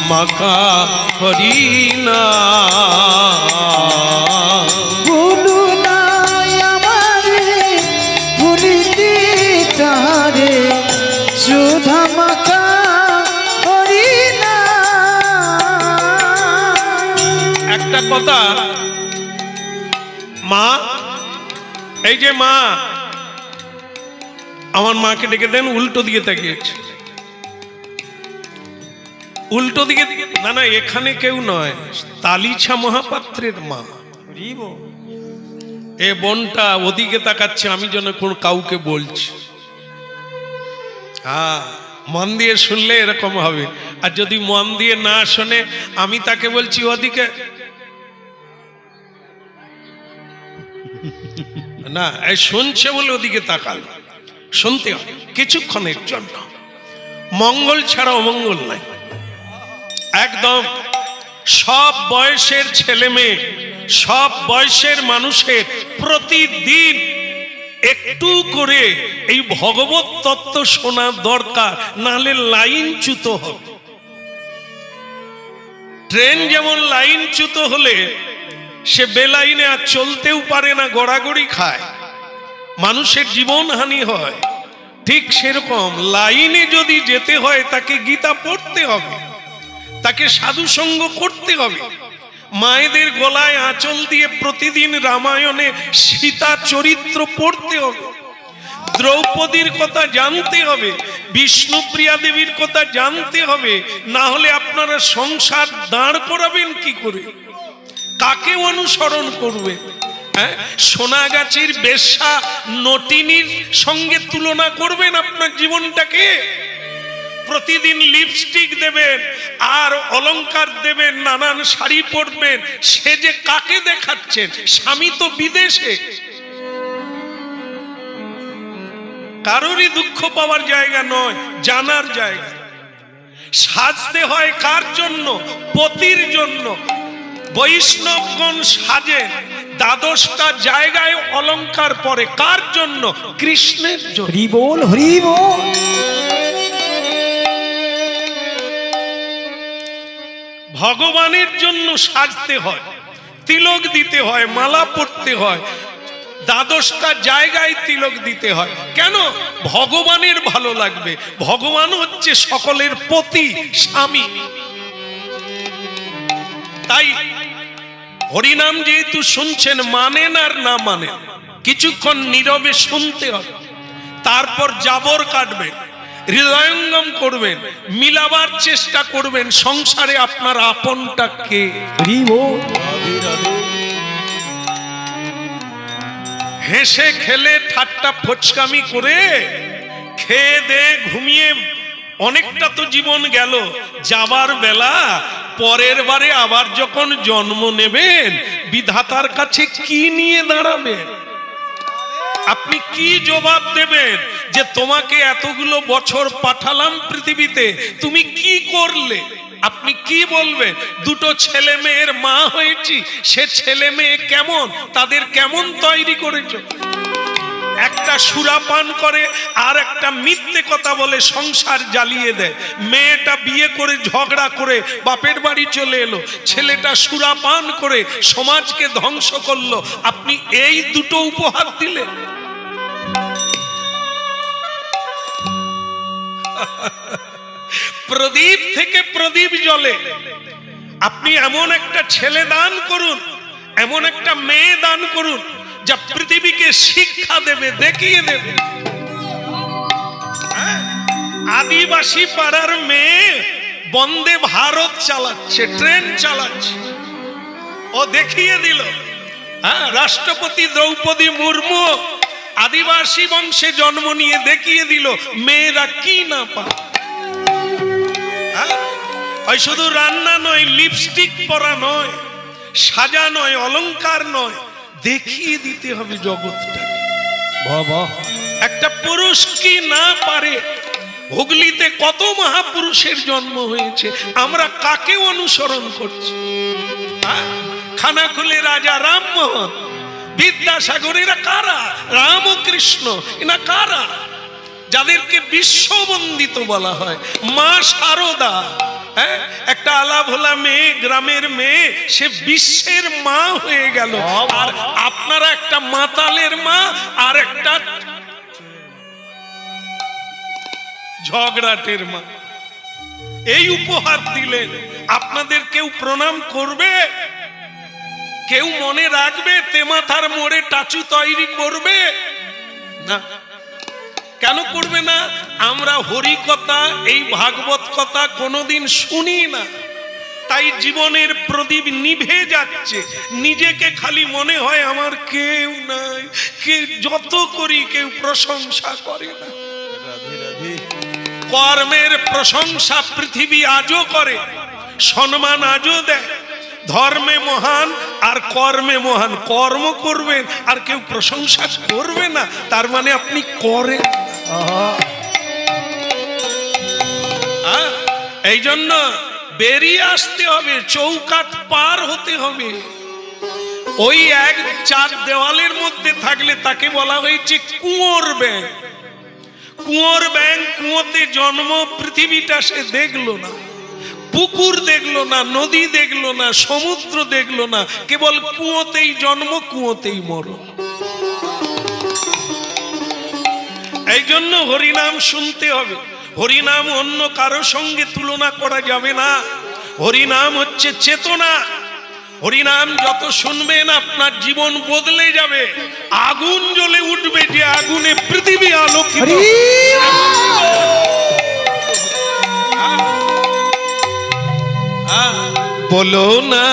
মাকা হরি না। ভুলো না আমারে ভুলিতে তাহারে, সুধা মাখা হরি না। একটা কথা, মা, এই যে মা, আমার মাকে ডেকে দেন। উল্টো দিকে তাকিয়েছে, উল্টো দিকে। না না, এখানে কেউ নয়, তালিছা মহাপাত্রের মা। এ বোনটা ওদিকে তাকাচ্ছে, আমি যেন কোন কাউকে বলছি। মন দিয়ে শুনলে এরকম হবে, আর যদি মন দিয়ে না শোনে, আমি তাকে বলছি ওদিকে না, এই শুনছে বলে ওদিকে তাকাল। শুনতে হবে কিছুক্ষণের জন্য, মঙ্গল ছাড়া অমঙ্গল নাই। একদম সব বয়সের ছেলে মেয়ে, সব বয়সের মানুষের প্রতিদিন একটু করে এই ভগবত তত্ত্ব শোনা দরকার, নাহলে লাইনচ্যুত হবে। ট্রেন যেমন লাইনচ্যুত হলে সে বেলাইনে আর চলতেও পারে না, গড়াগড়ি খায়, মানুষের জীবন হানি হয়। ঠিক সেরকম লাইনে যদি যেতে হয়, তাকে গীতা পড়তে হবে, তাকে সাধু সঙ্গ করতে হবে। মায়েদের গলায় আঁচল দিয়ে প্রতিদিন রামায়ণে সীতা চরিত্র পড়তে হবে, দ্রৌপদীর কথা জানতে হবে, বিষ্ণুপ্রিয়া দেবীর কথা জানতে হবে। না হলে আপনারা সংসার দাঁড় করাবেন কি করে? কাকে অনুসরণ করবে? সোনাগাছির বেশ্যা নটিনীর সঙ্গে তুলনা করবেন আপনার জীবনটাকে? প্রতিদিন লিপস্টিক দেবেন আর অলংকার দেবেন, নানান শাড়ি পরবেন, সে যে কাকে দেখাচ্ছেন? স্বামী তো বিদেশে। কারোরই দুঃখ পাওয়ার জায়গা নয়, জানার জায়গা। সাজতে হয় কার জন্য? পতির জন্য। বৈষ্ণবগণ সাজেন, দ্বাদশটা জায়গায় অলংকার পরে কার জন্য? কৃষ্ণের জন্য। হরি বল, হরি বল। ভগবানের জন্য সাজতে হয়, তিলক দিতে হয়, মালা পরতে হয়, দ্বাদশটা জায়গায় তিলক দিতে হয়। কেন? ভগবানের ভালো লাগবে। ভগবান হচ্ছে সকলের পতি, স্বামী। তাই হরিনাম যেহেতু শুনছেন, মানেন আর না মানেন, কিছুক্ষণ নীরবে শুনতে হবে, তারপর জাবর কাটবেন, হৃদয়ঙ্গম করবেন, মিলাবার চেষ্টা করবেন সংসারে আপনার আপনটা কে। হরি বল। হেসে খেলে ঠাট্টা ফচকামি করে খেয়ে দে ঘুমিয়ে অনেকটা তো জীবন গেল। যাবার বেলা পরের বারে আবার যখন জন্ম নেবেন, বিধাতার কাছে কি নিয়ে দাঁড়াবেন? আপনি কি জবাব দেবেন যে তোমাকে এতগুলো বছর পাঠালাম পৃথিবীতে, তুমি কি করলে? আপনি কি বলবেন? দুটো ছেলে মেয়ের মা হয়েছি, সে ছেলে মেয়ে কেমন, তাদের কেমন তৈরি করেছ? একটা সুরাপান করে আর একটা মিথ্যে কথা বলে সংসার জ্বালিয়ে দেয়। মেয়েটা বিয়ে করে ঝগড়া করে বাপের বাড়ি চলে এলো, ছেলেটা সুরাপান করে সমাজকে ধ্বংস করলো। আপনি এই দুটো উপহার দিলেন। প্রদীপ থেকে প্রদীপ জ্বলে। আপনি এমন একটা ছেলে দান করুন, এমন একটা মেয়ে দান করুন যা পৃথিবীকে শিক্ষা দেবে, দেখিয়ে দেবে। আদিবাসী পাড়ার মেয়ে বন্দে ভারত চালাচ্ছে, ট্রেন চালাচ্ছে, ও দেখিয়ে দিল। রাষ্ট্রপতি দ্রৌপদী মুর্মু আদিবাসী বংশে জন্ম নিয়ে দেখিয়ে দিল মেয়েরা কি না পায়। ওই শুধু রান্না নয়, লিপস্টিক পরা নয়, সাজা নয়, অলংকার নয়, দেখিয়ে দিতে হবে জগৎটাকে। বাবা, একটা পুরুষ কি না পারে। হুগলিতে কত মহাপুরুষের জন্ম হয়েছে, আমরা কাকে অনুসরণ করছি? খানাকুলে রাজা রামমোহন, বিদ্যাসাগর, এরা কারা? রামকৃষ্ণ, এরা কারা? যাদেরকে বিশ্ববন্দিত বলা হয়। মা শারদা, একটা আলাভোলা মেয়ে, গ্রামের মেয়ে, সে বিশ্বের মা হয়ে গেল। আর আপনারা একটা মাতালের মা আর একটা ঝগড়াটের মা, এই উপহার দিলেন। আপনাদের কেউ প্রণাম করবে? কেউ মনে রাখবে? তেমাথার মোড়ে টাচু তৈরি করবে না। কেন করবে না? আমরা হরি কথা, এই ভাগবত কথা কোনোদিন শুনি না। তাই জীবনের প্রদীপ নিভে যাচ্ছে। নিজেকে খালি মনে হয় আমার কেউ নাই, কেউ যত করি কেউ প্রশংসা করে না। কর্মের প্রশংসা পৃথিবী আজও করে, সম্মান আজও দেয়। ধর্মে মহান আর কর্মে মহান। কর্ম করবেন আর কেউ প্রশংসা করবে না, তার মানে আপনি করেন। এই জন্য বেরিয়ে আসতে হবে, চৌকাঠ পার হতে হবে। ওই এক চার দেওয়ালের মধ্যে থাকলে তাকে বলা হয়েছে কুঁয়োর ব্যাঙ। কুঁয়োর ব্যাঙ কুঁয়োতে জন্ম, পৃথিবীটা সে দেখলো না, পুকুর দেখলো না, নদী দেখলো না, সমুদ্র দেখলো না, কেবল কুঁয়োতেই জন্ম, কুঁয়োতেই মরণ। এই জন্য হরিনাম শুনতে হবে। হরিনাম অন্য কারো সঙ্গে তুলনা করা যাবে না। হরিনাম হচ্ছে চেতনা। হরিনাম যত শুনবেন আপনার জীবন বদলে যাবে। আগুন জ্বলে উঠবে, যে আগুনে পৃথিবী আলোকিত। বলো না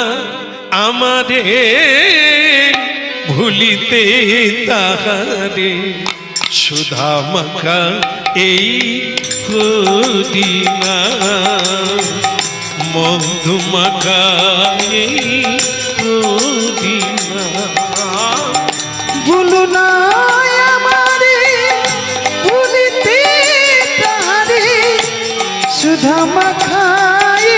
আমারে ভুলিতে তাহারে সুধা মাখা এই হরিনা মধু মাখা এই হরিনা ভুলো না আমারে ভুলিতে তাহারে সুধা মাখাই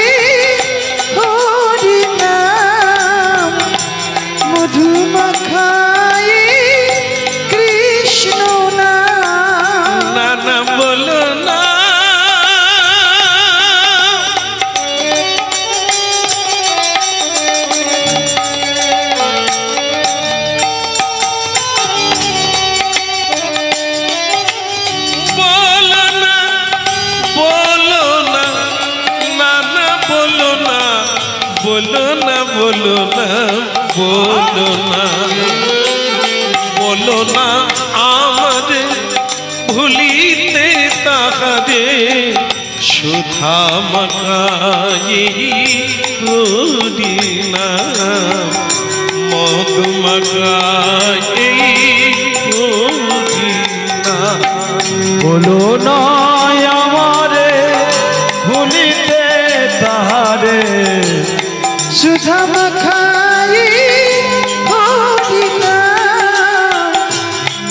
হরি নাম মধু মাখাই কৃষ্ণ নাম না না বলো না বলো না বলো না বলো না বলো না আমারে ভুলিতে তাহারে সুধা মাখাই হরিনা মধু মাখাই হরিনা বলো না আমারে ভুলিতে তাহারে সুধা মাখাই হরি নাম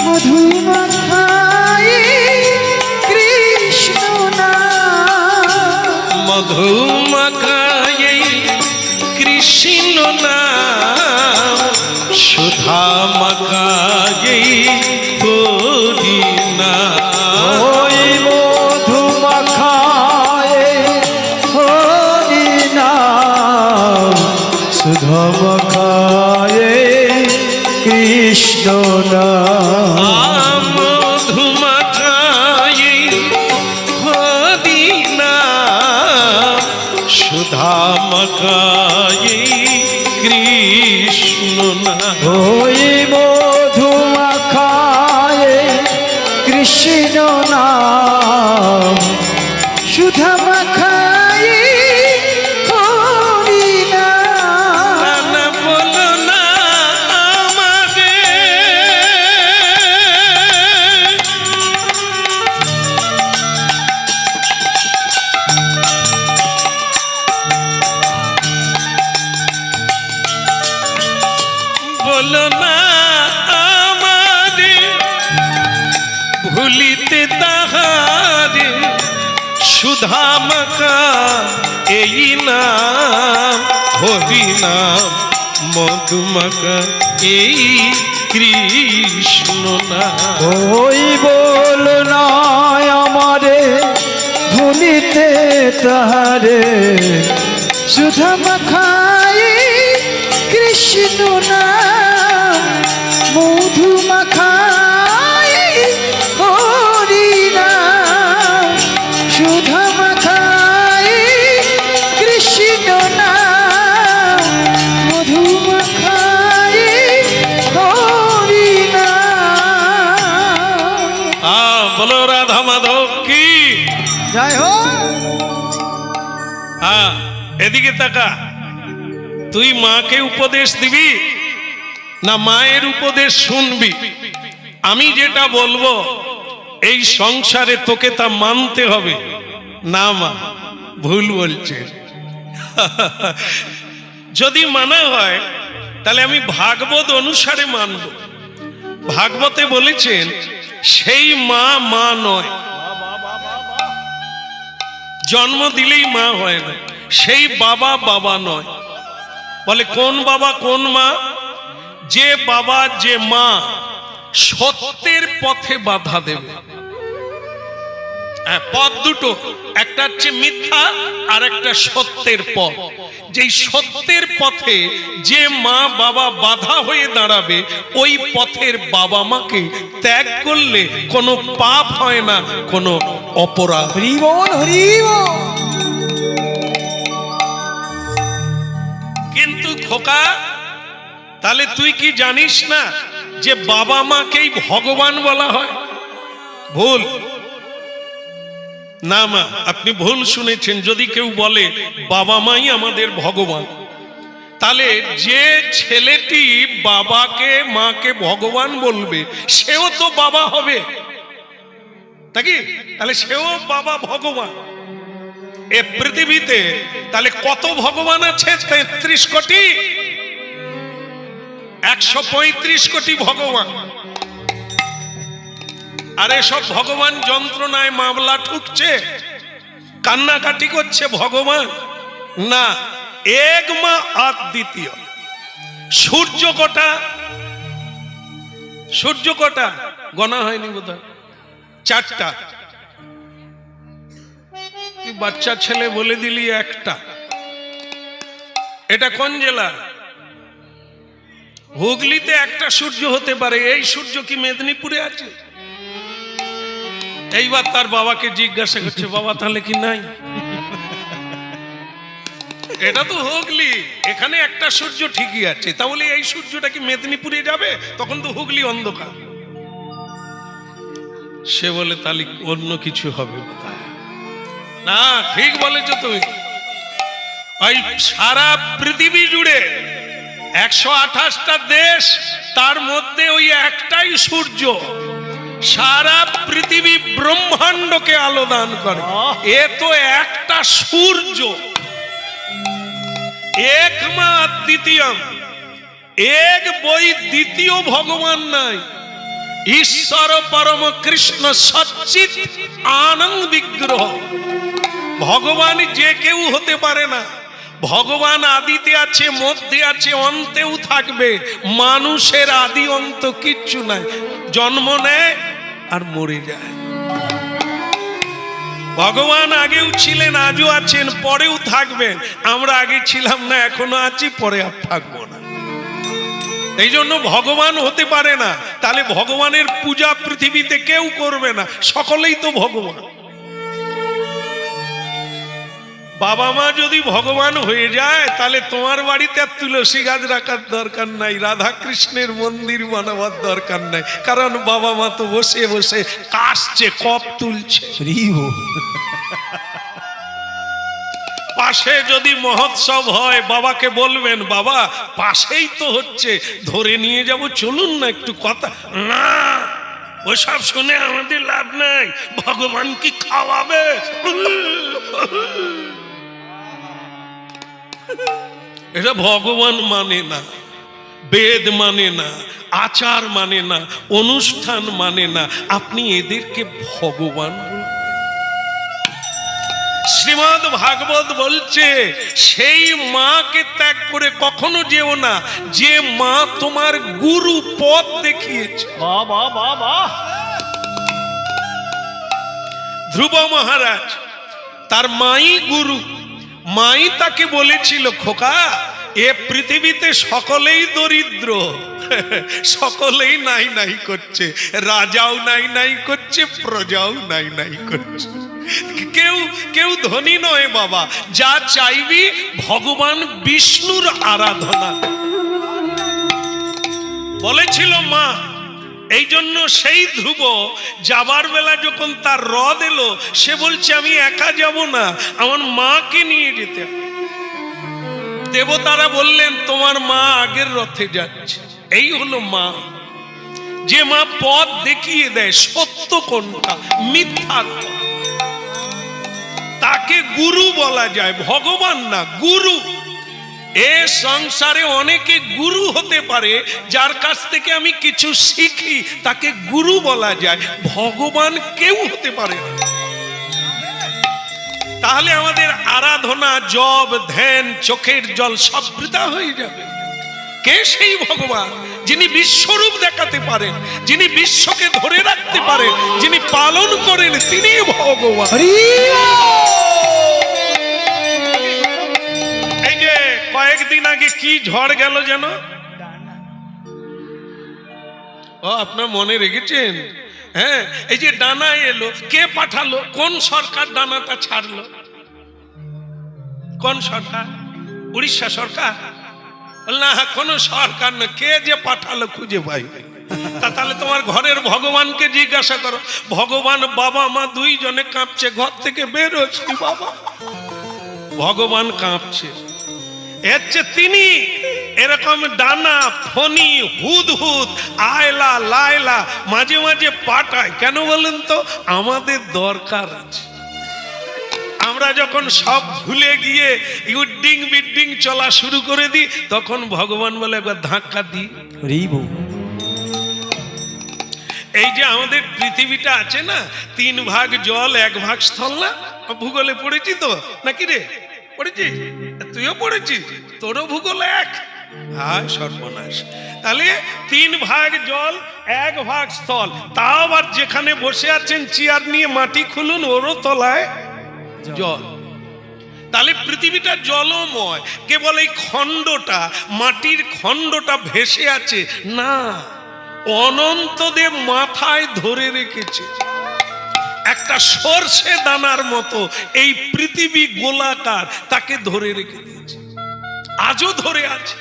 মধু মাখাই কৃষ্ণ নাম মধু মাখাই কৃষ্ণ নাম সুধা মাখাই হরিনা ওই মধু মাখায় হরি নাম সুধা মাখায় কৃষ্ণ নাম মধু মাখাই হরিনা সুধা মাখাই কৃষ্ণ নাম ওই মধু মাখায় কৃষ্ণ নাম সুধা মাখাই হরি নাম না বলো না আমারে বলো না আমারে ভুলিতে তাহারে সুধা মাখা এই নাম হরি নাম মধু মাখা এই কৃষ্ণ নাম ওই বল না আমারে ভুলিতে তাহারে সুধা মাখাই কৃষ্ণ নাম মধু মাখাই হরি নাম সুধা মাখাই কৃষ্ণ নাম মধু মাখাই হরি নাম বলো রাধা মাধব কি জয় হোক এদিকে তাকা তুই মাকে উপদেশ দিবি না মায়ের উপদেশ শুনবি আমি যেটা বলবো এই সংসারে তোকে তা মানতে হবে না মা ভুল বলছে যদি মানা হয় তাহলে আমি ভাগবত অনুসারে মানব ভাগবতে বলেছেন সেই মা মা নয় জন্ম দিলেই মা হয় না সেই বাবা বাবা নয় বলে কোন বাবা কোন মা যে বাবা যে মা সত্যের পথে বাধা দেবে পথ দুটো একটা হচ্ছে মিথ্যা আর একটা সত্যের পথ যেই সত্যের পথে যে মা বাবা বাধা হয়ে দাঁড়াবে ওই পথের বাবা মাকে ত্যাগ করলে কোনো পাপ হয় না কোনো অপরাধ হরি বল হরি বল কিন্তু খোকা তাহলে তুই কি জানিস না যে বাবা মাকেই ভগবান বলা হয় ভুল না মা আপনি ভুল শুনেছেন যদি কেউ বলে বাবা মাই আমাদের ভগবান তাহলে যে ছেলেটি বাবাকে মাকে ভগবান বলবে সেও তো বাবা হবে নাকি? তাহলে সেও বাবা ভগবান। এ পৃথিবীতে তাহলে কত ভগবান আছে? 33 কোটি, 135 কোটি ভগবান। আর এসব ভগবান যন্ত্রণায় মামলা ঠুকছে, কান্নাকাটি করছে ভগবান না। এক মা অদ্বিতীয়। সূর্য কটা? সূর্য কটা গোনা হয়নি বোধহয়, 4টা। তুই বাচ্চা ছেলে বলে দিলি একটা। এটা কোন জেলা? হুগলিতে একটা সূর্য হতে পারে। এই সূর্য কি মেদিনীপুরে আছে? এইবার তার বাবাকে জিজ্ঞাসা করছে, বাবা তাহলে কি নাই? এটা তো হুগলি, এখানে একটা সূর্য ঠিকই আছে, তাহলে এই সূর্যটা কি মেদিনীপুরে যাবে? তখন তো হুগলি অন্ধকার। সে বলে তাহলে অন্য কিছু হবে না। ঠিক বলেছো তুমি। ওই সারা পৃথিবী জুড়ে 128টা দেশ, তার মধ্যে ওই একটাই সূর্য সারা পৃথিবী ব্রহ্মাণ্ডকে আলো দান করে। এ তো একটা সূর্য। এক মা দ্বিতীয়, এক বই দ্বিতীয় ভগবান নাই। ঈশ্বর পরম কৃষ্ণ সচ্চিৎ আনন্দ বিগ্রহ। ভগবান যে কেউ হতে পারে না। ভগবান আদিতে আছে, মধ্যে আছে, অন্তেও থাকবে। মানুষের আদি অন্ত কিচ্ছু নাই, জন্ম নেয় আর মরে যায়। ভগবান আগেও ছিলেন, আজও আছেন, পরেও থাকবেন। আমরা আগে ছিলাম না, এখনো আছি, পরে আর থাকবো না। এই জন্য ভগবান হতে পারে না। তাহলে ভগবানের পূজা পৃথিবীতে কেউ করবে না, সকলেই তো ভগবান। বাবা মা যদি ভগবান হয়ে যায়, তাহলে তোমার বাড়িতে আর তুলসী গাছ রাখার দরকার নাই, রাধা কৃষ্ণের মন্দির বানাবার দরকার নাই। কারণ বাবা মা তো বসে বসে কাশছে, কপ তুলছে। পাশে যদি মহোৎসব হয়, বাবাকে বলবেন, বাবা পাশেই তো হচ্ছে, ধরে নিয়ে যাব, চলুন না একটু কথা। না, ওসব শুনে আমাদের লাভ নাই। ভগবান কি খাওয়াবে? এটা ভগবান মানে না, বেদ মানে না, আচার মানে না, অনুষ্ঠান মানে না। আপনি এদেরকে ভগবান বলবেন? শ্রীমদ্ ভাগবত বলছে, সেই মাকে ত্যাগ করে কখনো যেও না যে মা তোমার গুরু পথ দেখিয়েছে। ধ্রুব মহারাজ, তার মাই গুরু। মাই তাকে বলেছিল, খোকা এ পৃথিবীতে সকলেই দরিদ্র, সকলেই নাই নাই করছে, রাজাও নাই নাই করছে, প্রজাও নাই নাই করছে, কেউ কেউ ধনী নয় বাবা। যা চাইবি ভগবান বিষ্ণুর আরাধনা বলেছিল মা। এই জন্য সেই ধ্রুব যাবার বেলা যখন তার রথ এলো, সে বলছে আমি একা যাব না, আমার মাকে নিয়ে যেতে। দেবতারা বললেন তোমার মা আগের রথে যাচ্ছে। এই হলো মা, যে মা পথ দেখিয়ে দেয় সত্য কোনটা, মিথ্যা কোনটা। তাকে গুরু বলা যায়, ভগবান না, গুরু। এ সংসারে অনেকে গুরু হতে পারে, যার কাছ থেকে আমি কিছু শিখি, তাকে গুরু বলা যায়। ভগবান কেউ হতে পারে না। তাহলে আমাদের আরাধনা, জপ, ধ্যান, চোখের জল সব বৃথা হয়ে যাবে। কে সেই ভগবান যিনি বিশ্বরূপ দেখাতে পারেন, যিনি বিশ্বকে ধরে রাখতে পারেন, যিনি পালন করেন, তিনি ভগবান। এই যে কয়েকদিন আগে কি ঝড় গেল যেন, ও আপনার মনে রেখেছেন? হ্যাঁ, এই যে ডানা এলো, কে পাঠালো? কোন সরকার ডানাটা ছাড়লো? কোন সরকার? উড়িষ্যা সরকার না, কোন সরকার না। কে যে পাঠালো খুঁজে পাই। তাহলে তোমার ঘরের ভগবানকে জিজ্ঞাসা করো। ভগবান বাবা মা দুইজনে কাঁপছে, ঘর থেকে বের হচ্ছে, বাবা ভগবান কাঁপছে। হচ্ছে তিনি এরকম ডানা ফণি হুদহুদ আয়লা লায়লা মাঝে মাঝে পাঠায়। কেন বলেন তো? আমাদের দরকার আছে। আমরা যখন সব ভুলে গিয়ে উড্ডিং বিড্ডিং চলা শুরু করে দিই, তখন ভগবান বলে একবার ধাক্কা দিই। এই যে আমাদের পৃথিবীটা আছে না, 3 ভাগ জল 1 ভাগ স্থল না? ভূগোলে পড়েছি তো নাকি রে? পড়েছিস? তুইও পড়েছিস? তোরও ভূগোল 1। হ্যাঁ, সর্বনাশ। তাহলে 3 ভাগ জল 1 ভাগ স্থল। তাও আবার যেখানে বসে আছেন চেয়ার নিয়ে মাটি খুলুন, ওরও তলায় জল। তাহলে পৃথিবীটা জলময়। কেবল এই খণ্ডটা, মাটির খণ্ডটা ভেসে আছে না, অনন্তদেব মাথায় ধরে রেখেছে একটা সর্ষে দানার মতো। এই পৃথিবী গোলাকার, তাকে ধরে রেখে দিয়েছে, আজও ধরে আছে।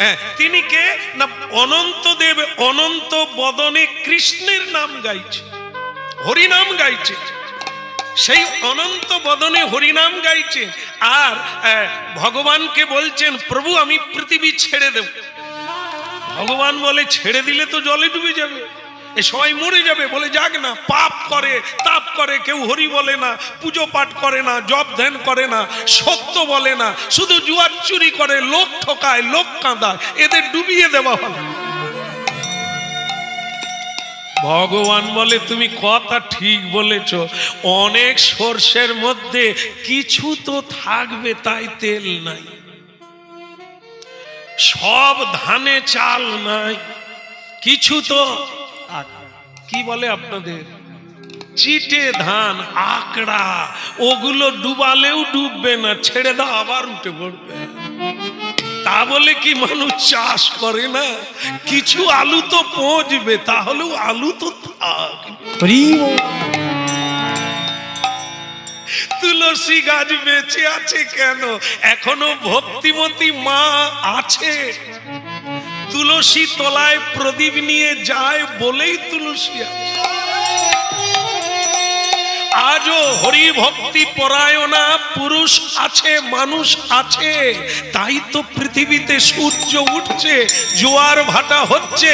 হ্যাঁ, তিনি কে না? অনন্তদেব অনন্ত বদনে কৃষ্ণের নাম গাইছে, হরিনাম গাইছে। সেই অনন্ত বদনে হরিনাম গাইছে। আর ভগবানকে বলছেন, প্রভু আমি পৃথিবী ছেড়ে দেব। ভগবান বলে, ছেড়ে দিলে তো জলে ডুবে যাবে, এ সবাই মরে যাবে। বলে, যাক না, পাপ করে তাপ করে, কেউ হরি বলে না, পুজো পাঠ করে না, জপ ধ্যান করে না, সত্য বলে না, শুধু জুয়ার চুরি করে, লোক ঠকায়, লোক কাঁদায়, এদের ডুবিয়ে দেওয়া হলো। ভগবান বলে, তুমি কথা ঠিক বলেছ, অনেক সর্ষের মধ্যে কিছু তো থাকবে, তাই তেল নাই। সব ধানে চাল নাই, কিছু তো কি বলে আপনাদের চিটে ধান, আকড়া, ওগুলো ডুবালেও ডুববে না, ছেড়ে দাও আবার উঠে পড়বে। তা বলে কি মানুষ চাষ করে না? কিছু আলু তো পচবে, তাহলেও আলু তো থাকবে। তুলসী গাছ বেঁচে আছে কেন? এখনো ভক্তিমতী মা আছে। তুলসী তলায় প্রদীপ নিয়ে যায় বলেই তুলসী আছে। আজও হরি ভক্তি পরায়ণা পুরুষ আছে, মানুষ আছে, তাই তো পৃথিবীতে সূর্য উঠছে, জোয়ার ভাটা হচ্ছে,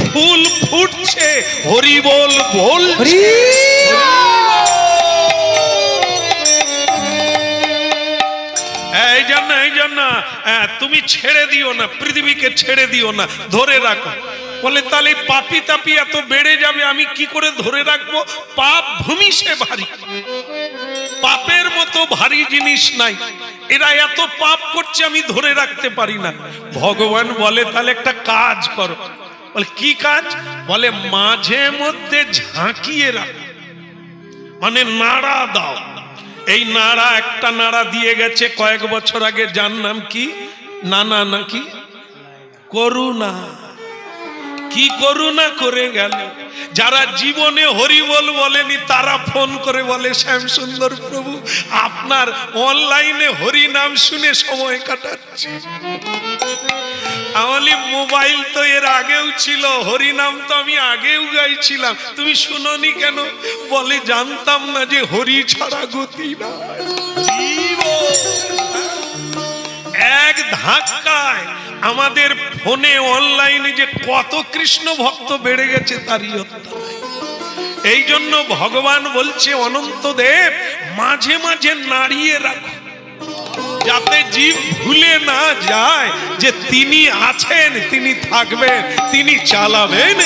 ফুল ফুটছে, হরি বল বলছে। এই জন্য তুমি ছেড়ে দিও না, পৃথিবীকে ছেড়ে দিও না, ধরে রাখো। বলে, তাহলে পাপি তাপি এত বেড়ে যাবে, আমি কি করে ধরে রাখবো? পাপ ভূমি সে ভারী, পাপের মতো ভারী জিনিস নাই। এরা এত পাপ করছে, আমি ধরে রাখতে পারি না। ভগবান বলে, তাহলে একটা কাজ করো। বলে, কি কাজ? বলে, মাঝে মধ্যে ঝাঁকিয়ে রাখো, মানে নাড়া দাও। এই নাড়া, একটা নাড়া দিয়ে গেছে কয়েক বছর আগে, যার নাম কি? নানা নাকি করুণা। কি করুণা করে গেল। যারা জীবনে হরিবল বলেনি, তারা ফোন করে বলে, শ্যাম সুন্দর প্রভু আপনার অনলাইনে হরি নাম শুনে সময় কাটাচ্ছে। আমালি মোবাইল তো এর আগেও ছিল, হরি নাম তো আমি আগেও গাইছিলাম, তুমি শুনোনি কেন? বলে, জানতাম না যে হরি ছাড়া গতি না। এক ধাক্কায় আমাদের ফোনে অনলাইনে যে কত কৃষ্ণ ভক্ত বেড়ে গেছে, তারই হত্যা। এই জন্য ভগবান বলছে, অনন্তদেব মাঝে মাঝে নাড়িয়ে রাখো, যাতে জীব ভুলে না যায় যে তিনি আছেন, তিনি থাকবেন, তিনি চালাবেন।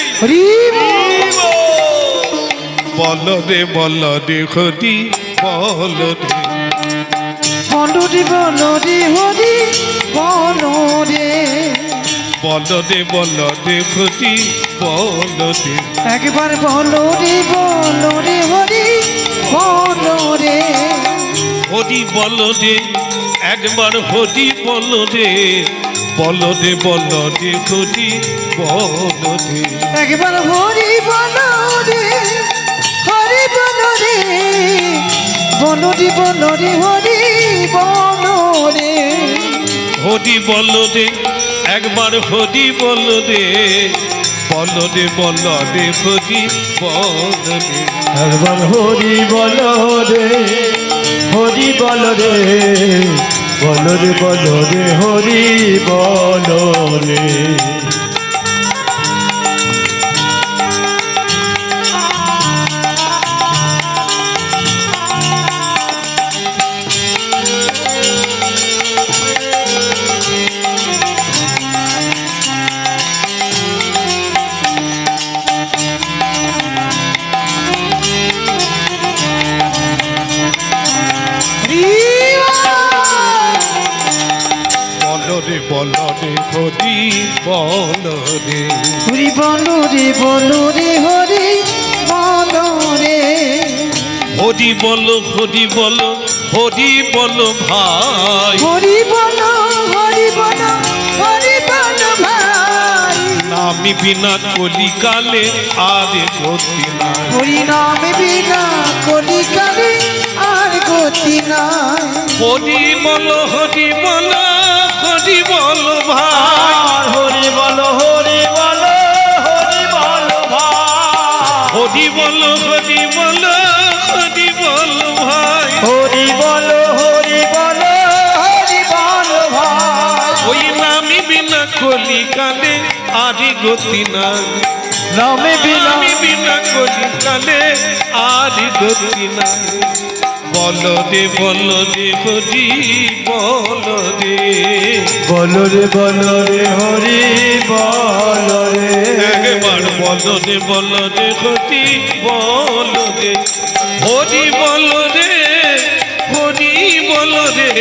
বলো রে বলো রে হরি বলো রে, বলো রে বলো রে হরি বলো রে, বলো রে বলো রে হরি বলো রে, একবার বলো রে হরি বলো রে, হরি বলো রে, একবার হরি বলো রে, বলো রে বলো রে হরি বলো রে, একবার হরি বলো রে, হরি বলো রে, বলো রে বলো রে হরি বলো রে, হরি বলো রে, একবার হরি বলো রে, বলো রে বলো রে হরি বলো রে, একবার হরি বলো রে, হরি বলো রে, বলো বলো রে হরি বলো রে। বলো রে হরি বলো রে। হরি বলো রে হরি বলো রে। হরি বলো হরি বলো হরি বলো ভাই। হরি বলো হরি বলো হরি বলো ভাই। নামি বিনা কলিকালে আর গতি নাই। হরি নামে বিনা কলিকালে আর গতি নাই। হরি বলো হরি বলো হরি বলো ভাই। হরি বলো হরি বলো হরি বলো ভাই। হরি বলো হরি বলো হরি বলো ভাই। হরি বলো হরি বলো হরি বলো ভাই। ওই নামি বিনা কলিকালে আর গতি নাই। নামে বিনা নামি বিনা কলিকালে আর গতি নাই। বলো রে হরি বলো রে। বলো রে হরি বলো রে। একবার বলো রে হরি বলো রে। হরি বলো রে হরি বলো রে।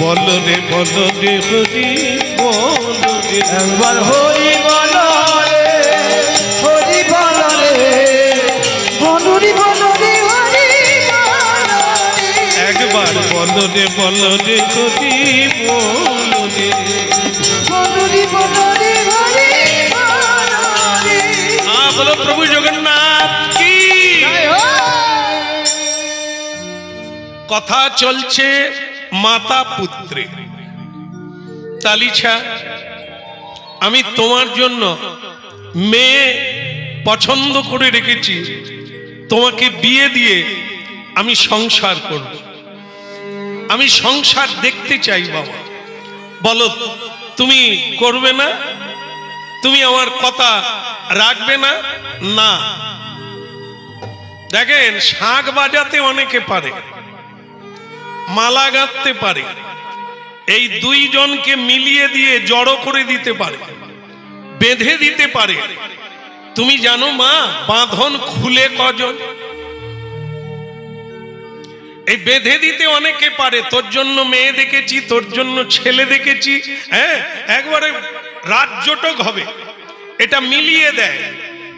বলো রে হরি বলো রে। একবার হরি বলো রে হরি বলো রে। বলো রে হরি বলো রে। একবার বলো রে হরি বলো রে। বলো রে হরি বলো রে। বলো প্রভু জগন্নাথ কি। কথা চলছে মাতা পুত্রে। তালিছা আমি তোমার জন্য মেয়ে পছন্দ করে রেখেছি। তোমাকে বিয়ে দিয়ে আমি সংসার করব। আমি সংসার দেখতে চাই বাবা। বলো তুমি করবে না? তুমি আমার কথা রাখবে না? না। দেখেন শাঁখ বাজাতে অনেকে পারে, মালা গাঁথতে পারে, এই দুইজনকে মিলিয়ে দিয়ে জড়ো করে দিতে পারে, বেঁধে দিতে পারে। তুমি জানো মা বাঁধন খুলে কজন? এই বেঁধে দিতে অনেকে পারে। তোর জন্য মেয়ে দেখেছি, তোর জন্য ছেলে দেখেছি, হ্যাঁ একবারে রাজ্যটক হবে, এটা মিলিয়ে দেয়।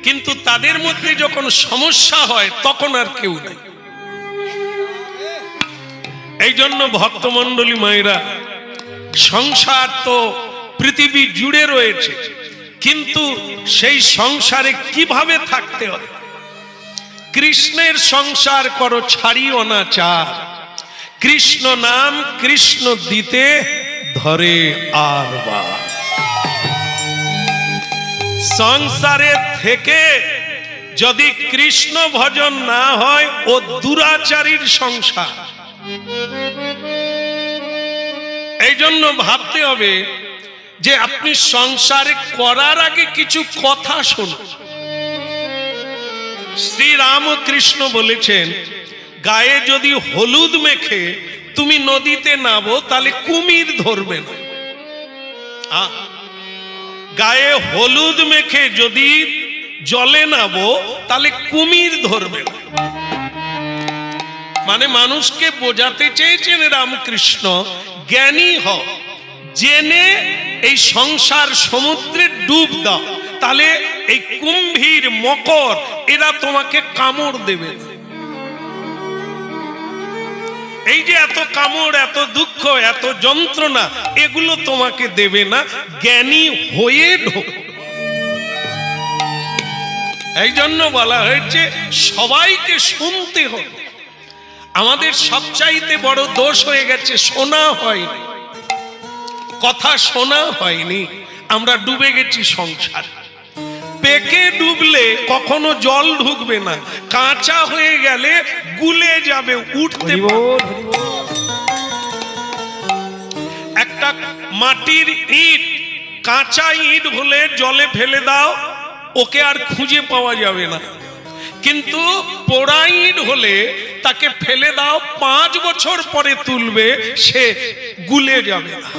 কিন্তু তাদের মধ্যে যখন সমস্যা হয় তখন আর কেউ নেই। এই জন্য ভক্তমণ্ডলী মায়েরা, সংসার তো পৃথিবী জুড়ে রয়েছে, কিন্তু সেই সংসারে কিভাবে থাকতে হবে? কৃষ্ণের সংসার করো ছাড়িও না চার। কৃষ্ণ নাম কৃষ্ণ দিতে ধরে আর বা। সংসারে থেকে যদি কৃষ্ণ ভজন না হয় ও দুরাচারীর সংসার। এই জন্য ভাবতে হবে যে আপনি সংসারে করার আগে কিছু কথা শুনুন। শ্রী রামকৃষ্ণ বলেছেন, গায়ে যদি হলুদ মেখে তুমি নদীতে নামো তাহলে কুমির ধরবে না। গায়ে হলুদ মেখে যদি জলে নামো তাহলে কুমির ধরবে না। মানে মানুষকে বোঝাতে চেয়েছেন রামকৃষ্ণ, জ্ঞানী হও, জেনে এই সংসার সমুদ্রে ডুব দাও, তাহলে এই কুম্ভীর মকর এরা তোমাকে কামড় দেবে না। এই যে এত কামড়, এত দুঃখ, এত যন্ত্রণা, এগুলো তোমাকে দেবে না। জ্ঞানী হয়ে ঢোক। এই জন্য বলা হয়েছে সবাইকে শুনতে হবে। আমাদের সবচাইতে বড় দোষ হয়ে গেছে, শোনা হয়নি, কথা শোনা হয়নি। আমরা ডুবে গেছি সংসার। পেকে ডুবলে কখনো জল ঢুকবে না, কাঁচা হয়ে গেলে গুলে যাবে, উঠতে পারবে। একটা মাটির ইট, কাঁচা ইট হলে জলে ফেলে দাও, ওকে আর খুঁজে পাওয়া যাবে না। কিন্তু পোড়া ইট হলে তাকে ফেলে দাও, 5 বছর পরে তুলবে, সে গুলে যাবে না।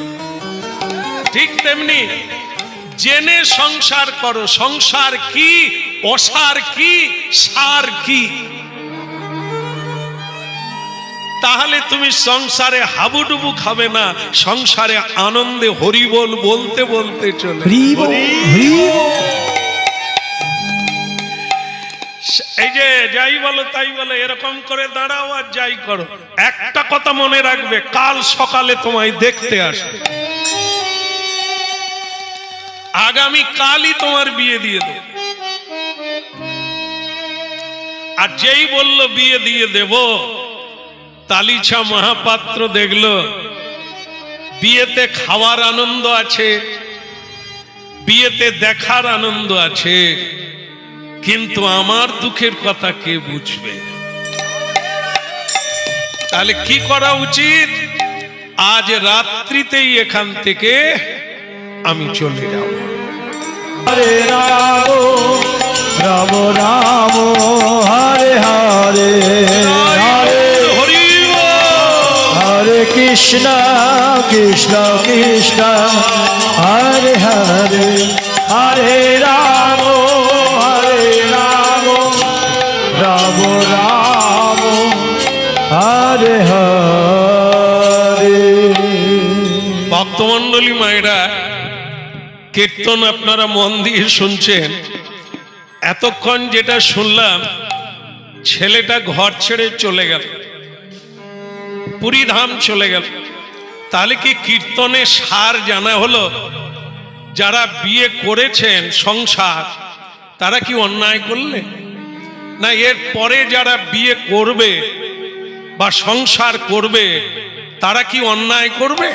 ঠিক তেমনি জেনে সংসার করো, সংসার কি, অসার কি, সার কি, তাহলে তুমি সংসারে হাবুডুবু খাবে না, সংসারে আনন্দে হরিবোল বলতে বলতে চলে। এই যে যাই বলো তাই বলো এরকম করে দাঁড়াও আর যাই করো, একটা কথা মনে রাখবে, কাল সকালে তোমায় দেখতে আসবে, আগামী কালই তোমার বিয়ে দিয়ে দেব। আর যেই বলল বিয়ে দিয়ে দেব, তালিছা মহাপাত্র দেখলো বিয়েতে খাওয়ার আনন্দ আছে, বিয়েতে দেখার আনন্দ আছে, কিন্তু আমার দুঃখের কথা কে বুঝবে? তাহলে কি করা উচিত? আজ রাত্রিতেই এখান থেকে আমি চলে যাব। হরে রাম রাম রাম হরে হরে, হরে হরি হরে কৃষ্ণ কৃষ্ণ কৃষ্ণ হরে হরে, হরে রাম রাম রাম হরে হরে। ভক্তমণ্ডলী মায়েরা, কীর্তন আপনারা মন দিয়ে শুনছেন। এতক্ষণ যেটা শুনলাম, ছেলেটা ঘর ছেড়ে চলে গেল, পুরীধাম চলে গেল। তাহলে কি কীর্তনের সার জানা হলো? যারা বিয়ে করেছেন সংসার, তারা কি অন্যায় করলে? না এর পরে যারা বিয়ে করবে বা সংসার করবে, তারা কি অন্যায় করবে?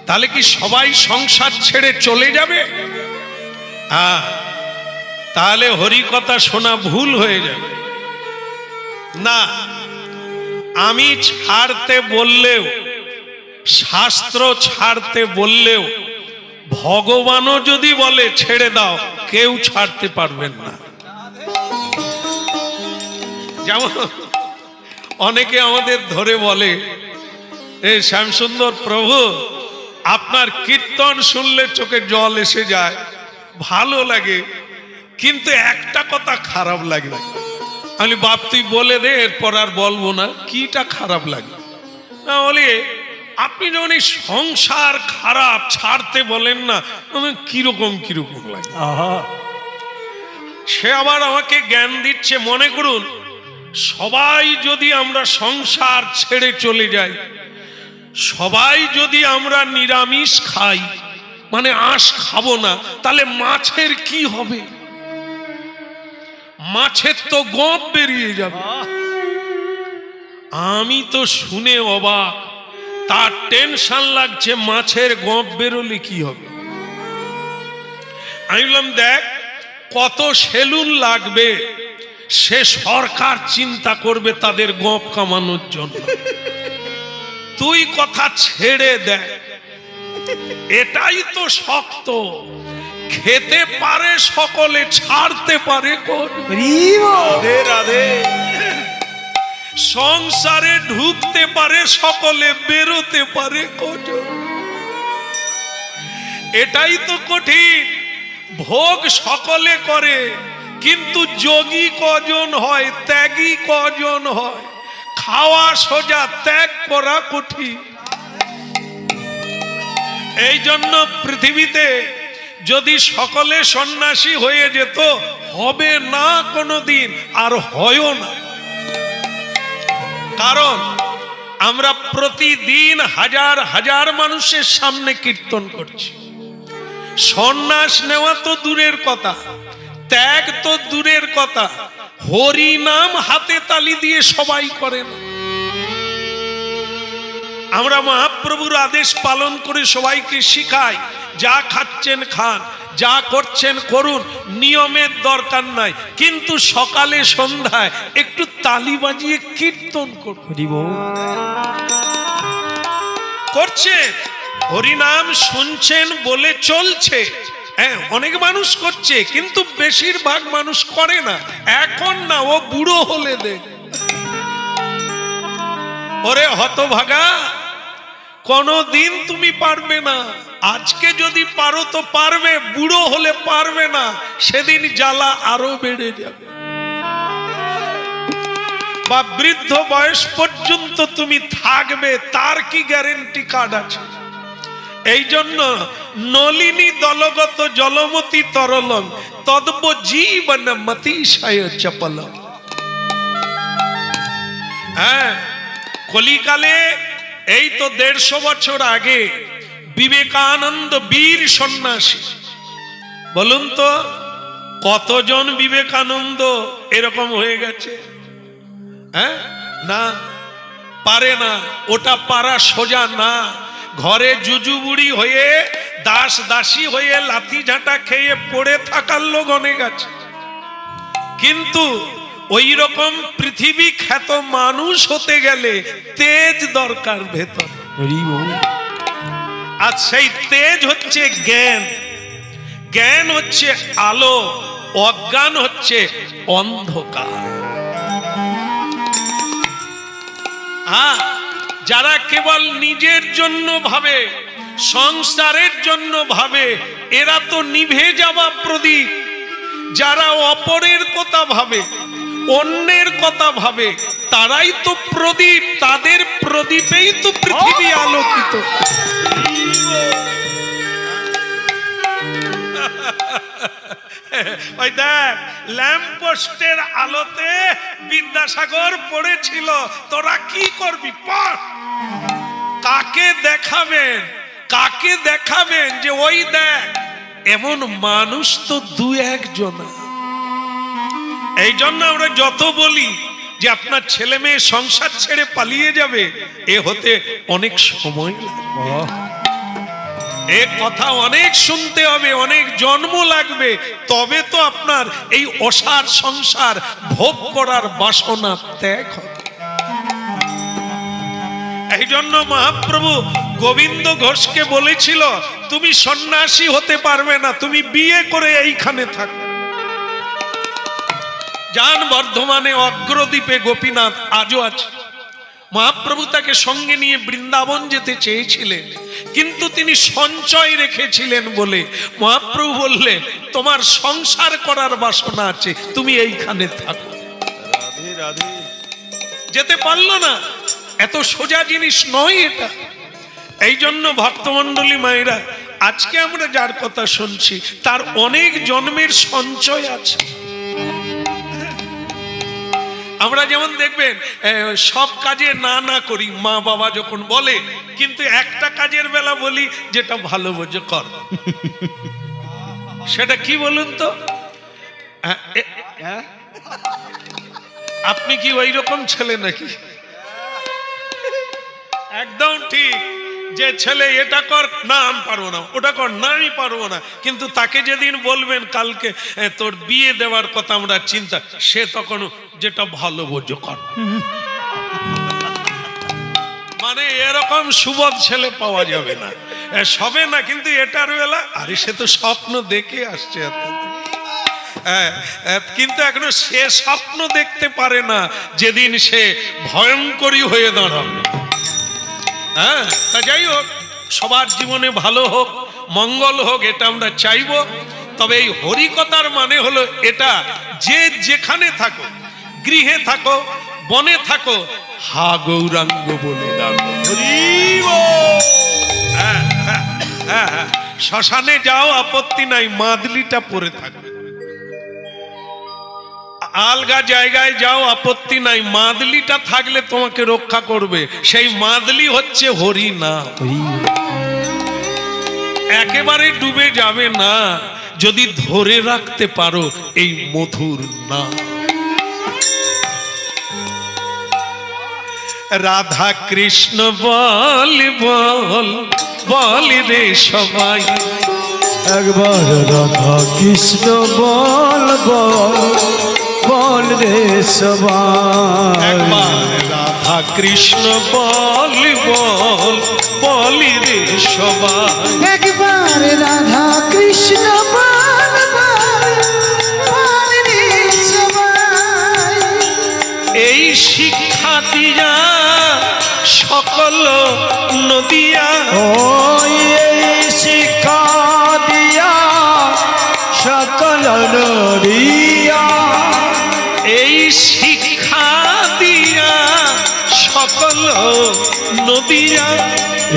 তাহলে কি সবাই সংসার ছেড়ে চলে যাবে? তাহলে হরি কথা শোনা ভুল হয়ে যাবে। না, আমি ছাড়তে বললেও, শাস্ত্র ছাড়তে বললেও, ভগবানও যদি বলে ছেড়ে দাও, কেউ ছাড়তে পারবেন না। যেমন অনেকে আমাদের ধরে বলে, এই শ্যামসুন্দর প্রভু, আপনার কীর্তন শুনলে চোখে জল এসে যায়, ভালো লাগে, কিন্তু একটা কথা খারাপ লাগে। আমি বাপ তুই বলে দে, এরপর আর বলবো না। কিটা খারাপ লাগে? না বলে, আপনি যখন এই সংসার খারাপ ছাড়তে বলেন না, কিরকম কিরকম লাগে। সে আবার আমাকে জ্ঞান দিচ্ছে, মনে করুন সবাই যদি আমরা সংসার ছেড়ে চলে যাই, সবাই যদি আমরা নিরামিষ খাই, মানে আঁশ খাবো না, তাহলে মাছের কি হবে? মাছের তো গোঁপ বেরিয়ে যাবে। আমি তো শুনে অবাক, তার টেনশন লাগছে, মাছের গোঁপ বেরোলে কি হবে? আমি বললাম, দেখ কত সেলুন লাগবে, সে সরকার চিন্তা করবে তাদের গোঁপ কামানোর জন্য। তুই কথা ছেড়ে দে, এটাই তো শক্ত। খেতে পারে সকলে, ছাড়তে পারে কোন? রাধে রাধে। সংসারে ঢুকতে পারে সকলে, বেরোতে পারে কজন? এটাই তো কঠিন। ভোগ সকলে করে, কিন্তু যোগী কজন হয়, ত্যাগী কজন হয়? খাওয়া সোজা, ত্যাগ করা কঠিন। এই জন্য পৃথিবীতে যদি সকলে সন্ন্যাসী হয়ে যেত, হবে না কোনোদিন, আর হয়ও না। কারণ আমরা প্রতিদিন হাজার হাজার মানুষের সামনে কীর্তন করছি। সন্ন্যাস নেওয়া তো দূরের কথা, ত্যাগ তো দূরের কথা, হরি নাম হাতে তালি দিয়ে সবাই করেন। আমরা মহাপ্রভুর আদেশ পালন করে সবাইকে শিখাই, যা খাচ্ছেন খান, যা করছেন করুন, নিয়মের দরকার নাই, কিন্তু সকালে সন্ধ্যায় একটু তালি বাজিয়ে কীর্তন করছে। হরিনাম শুনছেন বলে চলছে, হ্যাঁ অনেক মানুষ করছে, কিন্তু বেশিরভাগ মানুষ করে না। এখন না, ও বুড়ো হলে দেখ। ওরে হতভাগা, কোনদিন তুমি পারবে না। আজকে যদি পারো তো পারবে, বুড়ো হলে পারবে না, সেদিন জ্বালা আরো বেড়ে যাবে। বা বৃদ্ধ বয়স পর্যন্ত তুমি থাকবে, তার কি গ্যারেন্টি কার্ড আছে? এই জন্য নলিনী দলগত জলমতি তরলং তদ্ব জীবন মতিশয় চপলম। হ্যাঁ, কলিকালে এই তো 150 বছর আগে বিবেকানন্দ বীর সন্ন্যাসী, বলুন তো কতজন বিবেকানন্দ এরকম হয়ে গেছে? হ্যাঁ, না, পারে না, ওটা পারা সোজা না। ঘরে জুজুবুড়ি হয়ে, দাস দাসী হয়ে, লাথি ঝাঁটা খেয়ে পড়ে থাকার লোক অনেক আছে, কিন্তু ওই রকম পৃথিবী খ্যাত মানুষ হতে গেলে তেজ দরকার ভেতর। আর সেই তেজ হচ্ছে জ্ঞান। জ্ঞান হচ্ছে আলো, অজ্ঞান হচ্ছে অন্ধকার। যারা কেবল নিজের জন্য ভাবে, সংসারের জন্য ভাবে, এরা তো নিভে যাওয়া প্রদীপ। যারা অপরের কথা ভাবে, অন্যের কথা ভাবে, তারাই তো প্রদীপ। তাদের প্রদীপেই তো পৃথিবী আলোকিত। ওই দেখ, ল্যাম্পপোস্টের আলোতে বিদ্যাসাগর পড়েছিল, তোরা কি করবি? পড়। কাকে দেখাবেন? কাকে দেখাবেন যে ওই দেখ? এমন মানুষ তো 2-1 জন। এই জন্য আমরা যত বলি যে আপনার ছেলে মেয়ে সংসার ছেড়ে পালিয়ে যাবে, এ হতে অনেক সময় লাগবে। এ কথা অনেক শুনতে হবে, অনেক জন্ম লাগবে, তবে তো আপনার এই অসার সংসার ভোগ করার বাসনা ত্যাগ হবে। এই জন্য মহাপ্রভু গোবিন্দ ঘোষকে বলেছিল, তুমি সন্ন্যাসী হতে পারবে না, তুমি বিয়ে করে এইখানে থাকো। যান বর্ধমানে অগ্রদ্বীপে গোপীনাথ আজও আছে। মহাপ্রভু তাকে সঙ্গে নিয়ে বৃন্দাবন যেতে চেয়েছিলেন, কিন্তু তিনি সঞ্চয় রেখেছিলেন বলে মহাপ্রভু বললেন, তোমার সংসার করার বাসনা আছে, তুমি এইখানে থাকো। রাধে রাধে। যেতে পারলো না। এত সোজা জিনিস নয় এটা। এই জন্য ভক্তমণ্ডলী মায়েরা, আজকে আমরা যার কথা শুনছি তার অনেক জন্মের সঞ্চয় আছে। আমরা যেমন দেখবেন সব কাজে না না করি, মা বাবা যখন বলে, কিন্তু একটা কাজের বেলা বলি যেটা ভালো বোঝো কর। সেটা কি বলুন তো? আপনি কি ওই রকম ছেলে নাকি? একদম ঠিক। যে ছেলে এটা কর, না আমি পারবো না, ওটা কর, না আমি পারবো না, কিন্তু তাকে যেদিন বলবেন কালকে তোর বিয়ে দেওয়ার কথা আমরা চিন্তা, সে তখন যেটা ভালো বোঝো কর। মানে এরকম সুবোধ ছেলে পাওয়া যাবে না, সবে না, কিন্তু এটার বেলা আরে সে তো স্বপ্ন দেখে আসছে, কিন্তু এখনো সে স্বপ্ন দেখতে পারে না যেদিন সে ভয়ঙ্করী হয়ে দাঁড়াবে। হ্যাঁ, তা যাই হোক, সবার জীবনে ভালো হোক, মঙ্গল হোক, এটা আমরা চাইব। তবে এই হরিকথার মানে হলো এটা, যে যেখানে থাকো, গৃহে থাকো, বনে থাকো, হা গৌরাঙ্গ বলে ডাকো। শ্মশানে যাও, আপত্তি নাই, মাদলিটা পরে থাকবে। আলগা জায়গায় যাও, আপত্তি নাই, মাদলিটা থাকলে তোমাকে রক্ষা করবে। সেই মাদলি হচ্ছে হরি নাম। একেবারে ডুবে যাবে না যদি ধরে রাখতে পারো এই মধুর নাম। রাধা কৃষ্ণ বল বল বল রে সবাই, একবার রাধা কৃষ্ণ বল বল বল রে সবাই একবার রাধা কৃষ্ণ বল বল বলি রে সবাই একবার রাধা কৃষ্ণ বল বল বল রে সবাই এই শিক্ষা দিয়া সকল নদিয়া ওই এই শিক্ষা দিয়া সকল নদিয়া এই শিক্ষা দিয়া সকল নদিয়া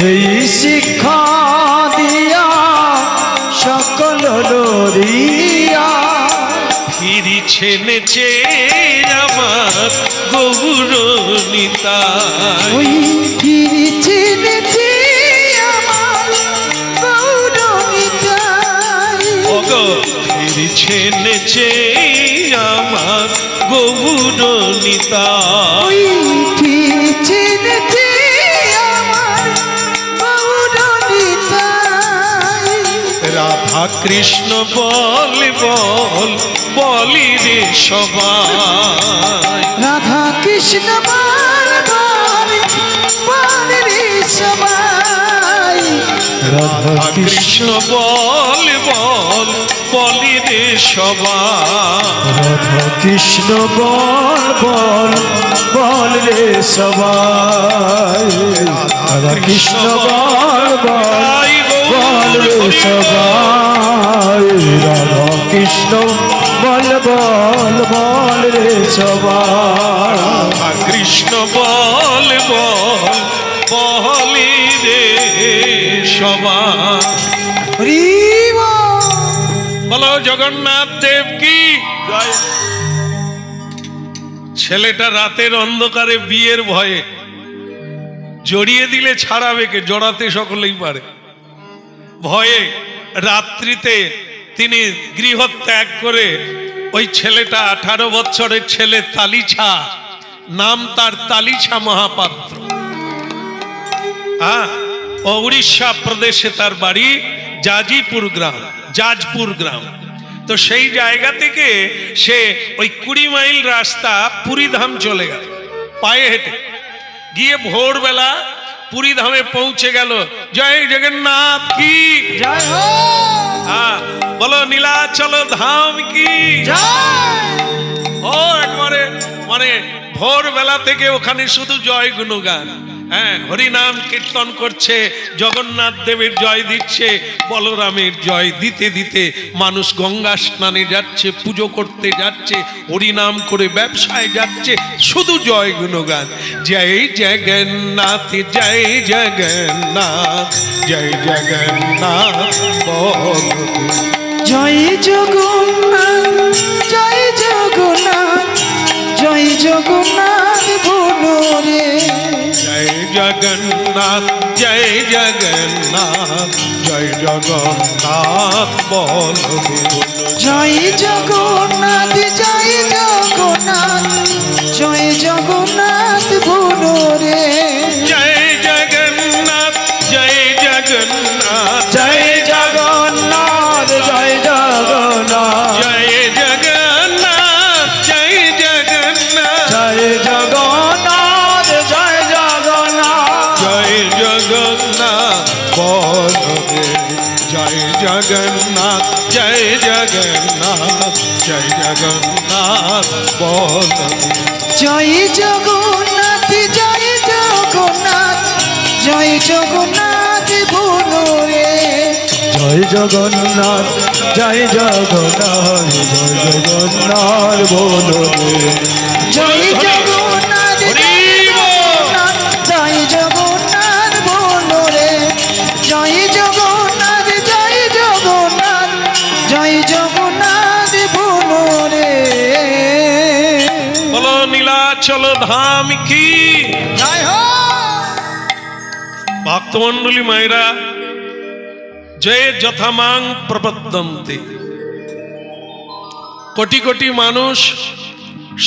এই শিক্ষা দিয়া সকল নদিয়া ফিরিছে নেচে আমার গৌর নিতাই ওই ফিরিছে নেচে আমার গৌরনিতাই ওগো ফিরিছে নেচে আমার গৌর নিতাই ওই ফিরিছে নেচে আমার গৌরনিতাই রাধা কৃষ্ণ বল বল বলি রে সবাই রাধা কৃষ্ণ বল বল বল রে সবাই রাধা কৃষ্ণ বল বল বলি রে সবাই রাধা কৃষ্ণ বল বল বল রে সবাই রাধা কৃষ্ণ বল বল বল রে সবাই রাধা কৃষ্ণ বল বল বল রে সবাই রাধা কৃষ্ণ বল বল বলি রে সবাই হরি বল বলো জগন্নাথ দেব কি জয়। ছেলেটা রাতের অন্ধকারে বিয়ের ভয়ে জড়িয়ে দিলে ছাড়াবে কে, জড়াতে সকলেই পারে, ভয়ে রাত্রিতে তিনি গৃহ ত্যাগ করে ওই ছেলেটা 18 বছরের ছেলে তালিছা, নাম তার তালিছা মহাপাত্র, হ্যাঁ, ও উড়িষ্যা প্রদেশে তার বাড়ি, জাজপুর গ্রাম। তো সেই জায়গা থেকে সে ওই 20 মাইল রাস্তা পুরীধাম চলে গেল পায়ে হেঁটে, গিয়ে ভোরবেলা পুরীধামে পৌঁছে গেল। জয় জগন্নাথ কি জয় হো হ্যাঁ, বলো নীলাচল ধাম কি জয় ও একবারে মানে ভোরবেলা থেকে ওখানে শুধু জয় গুণগান, হ্যাঁ, হরিনাম কীর্তন করছে, জগন্নাথ দেবের জয় দিচ্ছে, বলরামের জয় দিতে দিতে মানুষ গঙ্গা স্নানে যাচ্ছে, পুজো করতে যাচ্ছে, হরিনাম করে ব্যবসায় যাচ্ছে, শুধু জয় গুণগান। জয় জগন্নাথ জয় জগন্নাথ জয় জগন্নাথ বল জয় জগন্নাথ জয় জগন্নাথ জয় জগন্নাথ বলো রে জয় জগন্নাথ জয় জগন্নাথ জয় জগন্নাথ বল জয় জগন্নাথ জয় জগন্নাথ জয় জগন্নাথ বলো রে জয় জগন্নাথ জয় জগন্নাথ জয় জগন্নাথ জয় জগন্নাথ জয় জগন্নাথ জয় জগন্নাথ জয় জগন্নাথ জয় জগন্নাথ জয় জগন্নাথ বল জয় জগন্নাথ জয় জগন্নাথ জয় জগন্নাথ বল জয় জগন্নাথ জয় জগন্নাথ জয় জগন্নাথ বলো রে জয় জগন্নাথ জয় জগন্নাথ জয় জগন্নাথ বলো রে জয় জগন্নাথ জয় জগন্নাথ বলো রে জয় জগন্নাথ জয় জগন্নাথ জয় জগন্নাথ বলো রে বলো নীলাচল ধাম কি জয় হো ভক্তমণ্ডলী মায়েরা, যে যথামাং প্রপদ্যন্তে, কোটি কোটি মানুষ,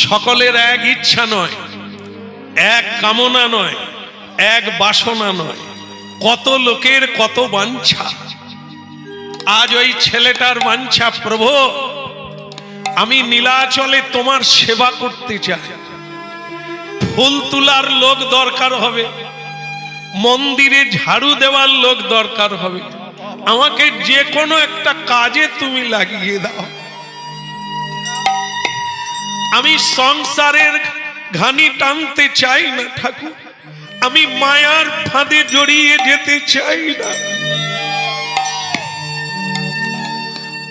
সকলের এক ইচ্ছা নয়, এক কামনা নয়, এক বাসনা নয়, কত লোকের কত বাঞ্ছা। আজ ওই ছেলেটার বাঞ্ছা, প্রভু আমি নীলাচলে তোমার সেবা করতে চাই। ফুল তোলার লোক দরকার হবে, মন্দিরে ঝাড়ু দেওয়ার লোক দরকার হবে, আমাকে যে কোনো একটা কাজে তুমি লাগিয়ে দাও। আমি সংসারের ঘানি টানতে চাই না ঠাকুর, আমি মায়ার ফাঁদে জড়িয়ে যেতে চাই না।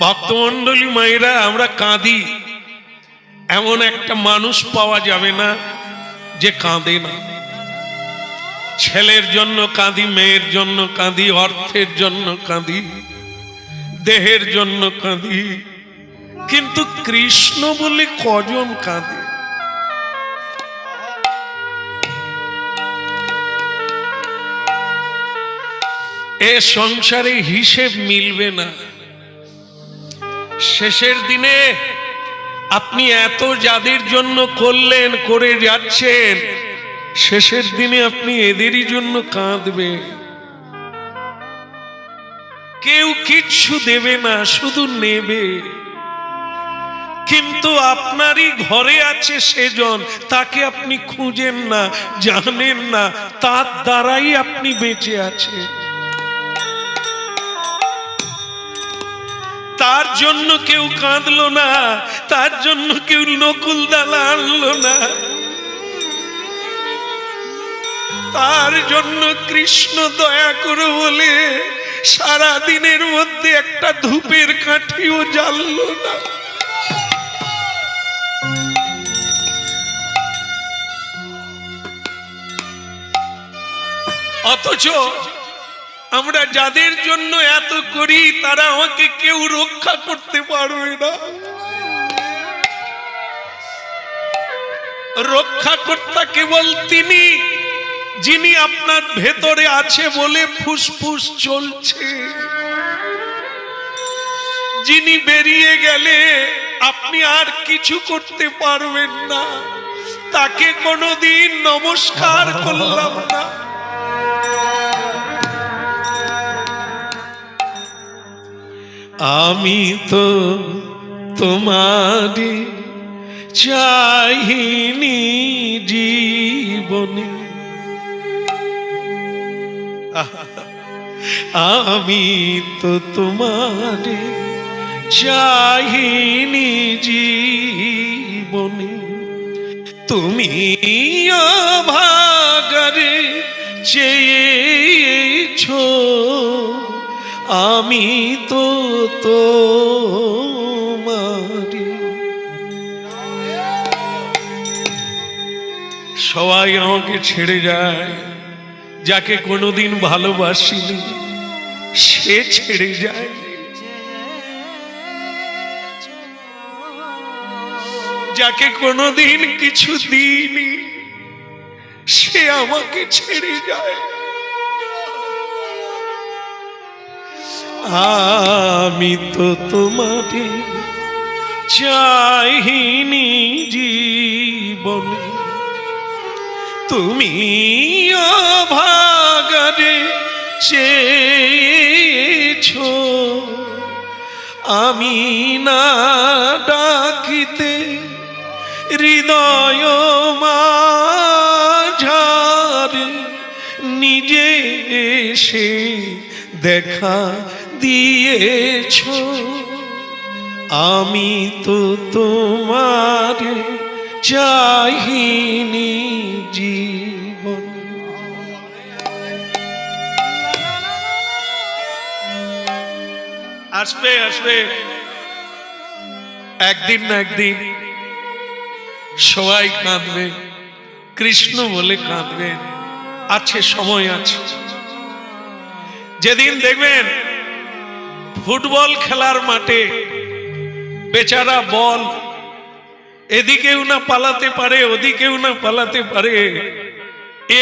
ভক্তমণ্ডলী মায়েরা, আমরা কাঁদি, এমন একটা মানুষ পাওয়া যাবে না যে কাঁদে না। ছেলের জন্য কাঁদি, মেয়ের জন্য কাঁদি, অর্থের জন্য কাঁদি, দেহের জন্য কাঁদি, কিন্তু কৃষ্ণ বলে কজন কাঁদে? এ সংসারে হিসেব মিলবে না। শেষের দিনে আপনি এত যাদের জন্য করলেন, করে যাচ্ছেন, শেষের দিনে আপনি এদেরই জন্য কাঁদবেন। কেউ কিচ্ছু দেবে না, শুধু নেবে। কিন্তু আপনারই ঘরে আছে সেজন, তাকে আপনি খুঁজেন না, জানেন না, তার দ্বারাই আপনি বেঁচে আছেন। তার জন্য কেউ কাঁদলো না, তার জন্য কেউ নকুল দানা আনলো না, তার জন্য কৃষ্ণ দয়া করে বলে সারা দিনের মধ্যে একটা ধূপের কাঠিও জ্বাললো না। অথচ আমরা যাদের জন্য এত করি, তারা আমাকে কেউ রক্ষা করতে পারবে না। রক্ষাকর্তা কেবল তিনি, যিনি আপনার ভেতরে আছে বলে ফুসফুস চলছে। যিনি বেরিয়ে গেলে আপনি আর কিছু করতে পারবেন না, তাকে কোনোদিন নমস্কার করলাম না। আমি তো তোমারই চাহিনি জীবনে, আমি তো তোমারই চাহিনি জীবনে, তুমি অভাগারে চেয়েছো, আমি তো তোমারই। সবাই আমাকে ছেড়ে যায়, যাকে কোনোদিন ভালোবাসিনি সে ছেড়ে যায়। যাকে কোনোদিন কিছু দিইনি সে আমাকে ছেড়ে যায়। আমি তো তোমারই চাহিনি জীবনে, তুমি অভাগারে চেয়েছো, আমি না ডাকিতে হৃদয় মাঝারে নিজে এসে দেখা দিয়েছো। আমি তো তোমার চাহিনি জীবন। আসবে আসবে একদিন না একদিন সবাই কাঁদবে, কৃষ্ণ বলে কাঁদবে। আছে, সময় আছে। যেদিন দেখবেন ফুটবল খেলার মাঠে বেচারা বল এদিকেও না পালাতে পারে, ওদিকেও না পালাতে পারে,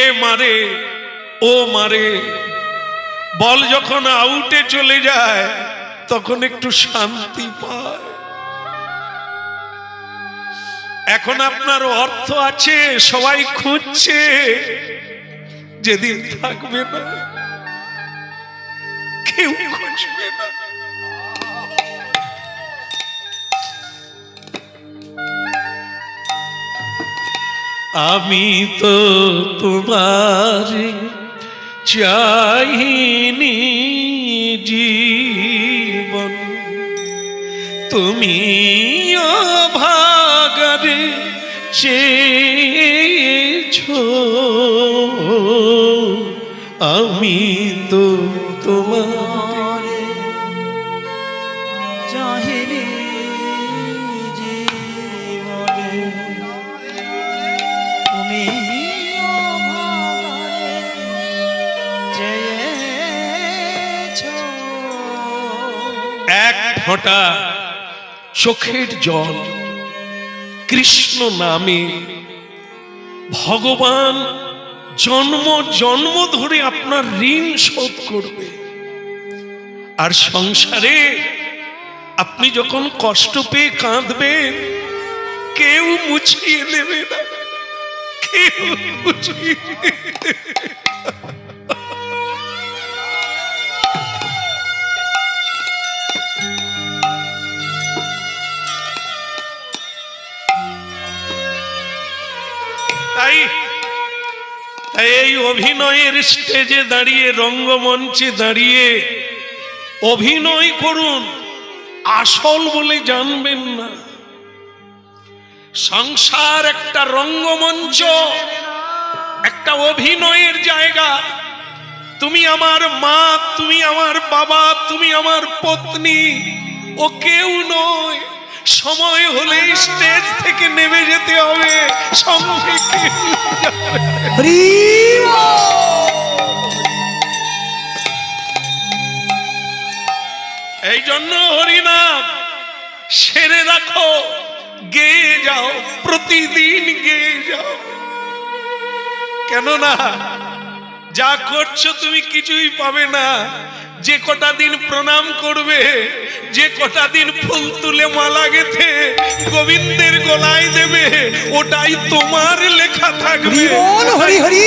এ মারে ও মারে, বল যখন আউটে চলে যায় তখন একটু শান্তি পায়। এখন আপনার অর্থ আছে, সবাই খুঁজছে, যেদিন থাকবে না কেউ খুঁজবে না। আমি তো তোমার চাইনি জীবন, তুমি অভাগারে চেয়েছো, আমি তো তোমার চাহিনি জীবনে, তুমি অভাগারে চেয়েছো। এক ফোঁটা চোখের জল কৃষ্ণ নামে ভগবান জন্ম জন্ম ধরে আপনার ঋণ শোধ করবে। আর সংসারে আপনি যখন কষ্ট পেয়ে কাঁদবেন, কেউ মুছিয়ে দেবে না, কেউ মুছিয়ে দেবে না। তাই এই অভিনয়ের স্টেজে দাঁড়িয়ে, রঙ্গমঞ্চে দাঁড়িয়ে অভিনয় করুন, আসল বলে জানবেন না। সংসার একটা রঙ্গমঞ্চ, একটা অভিনয়ের জায়গা। তুমি আমার মা, তুমি আমার বাবা, তুমি আমার পত্নী, ও কেউ নয়। সময় হলে স্টেজ থেকে নেমে যেতে হবে, সঙ্গে কেউ যাবে না। এই জন্য হরিনাম সেরে রাখো, গেয়ে যাও, প্রতিদিন গেয়ে যাও। কেননা যা করছো তুমি কিছুই পাবে না। যে কটা দিন প্রণাম করবে, যে কটা দিন ফুল তুলে মালা গেথে গোবিন্দের গলায় দেবে, ওটাই তোমার লেখা থাকবে। হরি হরি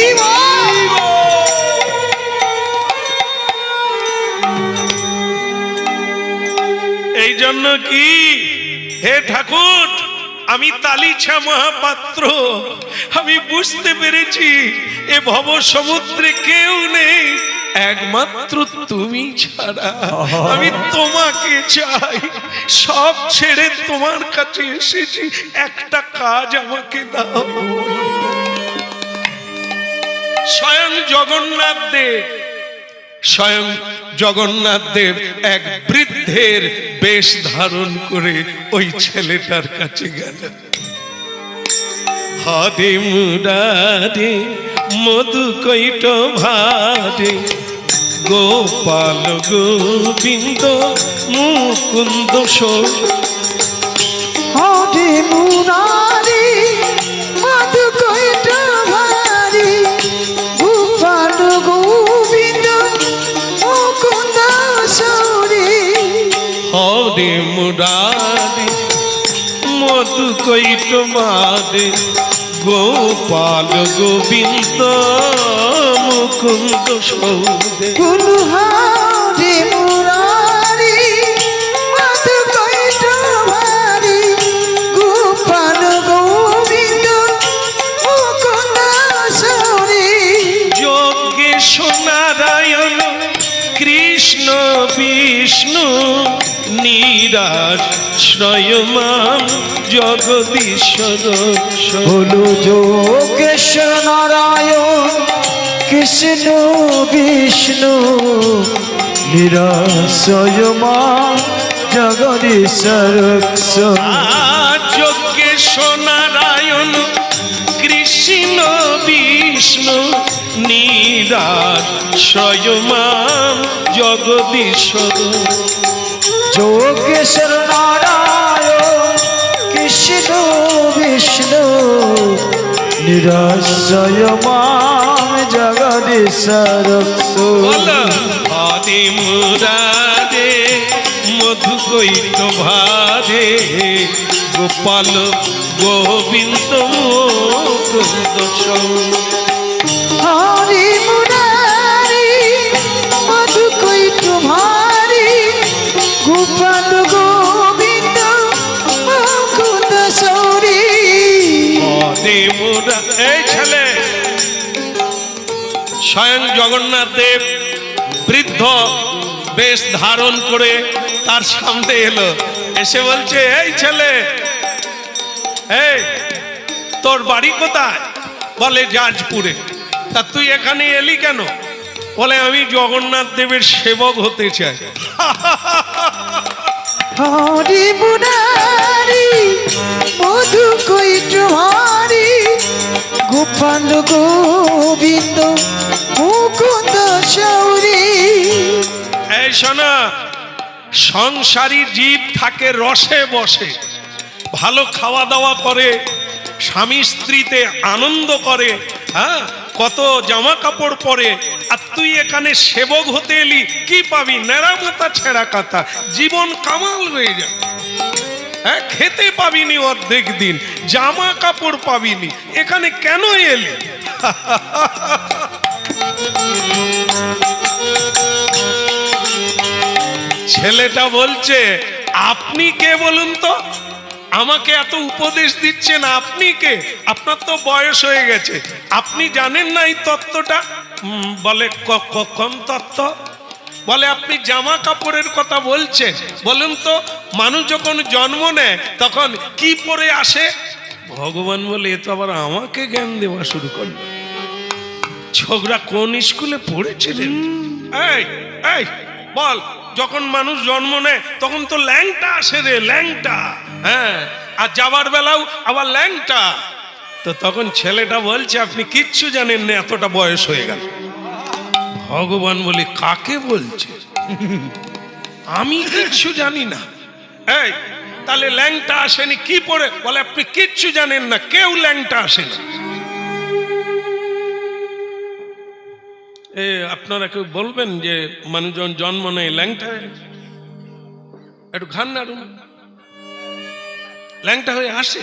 এই জন্য কি হে ঠাকুর, আমি তালিছা মহাপাত্র, আমি বুঝতে পেরেছি এ ভব সমুদ্রে কেউ নেই একমাত্র তুমি ছাড়া। আমি তোমাকে চাই, সব ছেড়ে তোমার কাছে এসেছি, একটা কাজ আমাকে দাও। স্বয়ং জগন্নাথ দেব, স্বয়ং জগন্নাথ দেব এক বৃদ্ধের বেশ ধারণ করে ওই ছেলেটার কাছে গেল। হরে মুরারে মধু কৈট ভারে, গোপাল গোবিন্দ মুকুন্দ সোম। হরে মুরারি মধু কৈট ভারি, গোপাল গোবিন্দ মুকুন্দ সৌরি। হরে মুরারে মধু কৈট ভারে, গোপাল গোবিন্দ মুকুন্দ সৌরে। গুরু হরে মুরারি মধু কৈট ভারি, গোপাল গোবিন্দ মুকুন্দ সৌরি। যোগেশ নারায়ণ কৃষ্ণ বিষ্ণু, নিরাশ্রয় মাম জগদীশ্বর। হলো যোগেশ নারায়ণ কৃষ্ণ বিষ্ণু, নিরাশ্রয় মা জগদীশ্বর। যোগেশ নারায়ণ কৃষ্ণ বিষ্ণু, নিরাশ্রয় মাম জগদীশ্বর। যোগেশ্বর নারায়ণ কৃষ্ণ বিষ্ণু, নিরাশ্রয় মাম জগদীশ্বর। হরে মুরারে মধু কৈট ভারে, গোপাল গোবিন্দ মুকুন্দ সৌরে। হরে মুরারি মধু কৈট ভারি, গোপাল গোবিন্দ মুকুন্দ সৌরি। হরে মুরারে স্বয়ং জগন্নাথ দেব বৃদ্ধ বেশ ধারণ করে তার সামনে এলো, এসে বলছে, এই ছেলে, এই তোর বাড়ি কোথায়? বলে যাজপুরে। তা তুই এখানে এলি কেন? বলে আমি জগন্নাথ দেবের সেবক হতে চাই। হরি মুরারি মধু কৈটহারি গোপাল গোবিন্দ মুকুন্দ সৌরি। এই শোনা, সংসারী জীব থাকে রসে বসে, ভালো খাওয়া দাওয়া করে, স্বামী স্ত্রীতে আনন্দ করে, হ্যাঁ, কত জামা কাপড় পরে, আর তুই এখানে সেবক হতে এলি, কি পাবি? নেড়ামাতা ছেঁড়া কাতা, জীবন কামাল হয়ে যায়। হ্যাঁ, খেতে পাবিনি অর্ধেক দিন, জামা কাপড় পাবিনি, এখানে কেন এলি? ছেলেটা বলছে, আপনি কে বলুন তো? আমাকে এত উপদেশ দিচ্ছেন, আপনি কে? আপনার তো বয়স হয়ে গেছে, আপনি জানেন না এই তত্ত্বটা? বলে কোন তত্ত্ব? বলে আপনি জামা কাপড়ের কথা বলছেন, বলুন তো মানুষ যখন জন্ম নেয় তখন কি পরে আসে? ভগবান বলে, এ তো আবার আমাকে জ্ঞান দেওয়া শুরু করলো। ছোকরা কোন স্কুলে পড়েছে রে? এই এই বল, যখন মানুষ জন্ম নেয় তখন তো ল্যাংটা আসে রে, ল্যাংটা। হ্যাঁ, আর যাবার বেলাও আবার ল্যাংটা। তো তখন ছেলেটা বলছে, আপনি কিচ্ছু জানেন না, এতটা বয়স হয়ে গেল। ভগবান বলি, কাকে বলছে? আমি কিচ্ছু জানি না। এই তাহলে ল্যাংটা আসেনি কি পরে? বলে আপনি কিচ্ছু জানেন না, কেউ ল্যাংটা আসেনি। আপনারা কেউ বলবেন যে মানুষজন জন্ম নেয় ল্যাংটা হয়ে? একটু খান না, ল্যাংটা হয়ে আসে?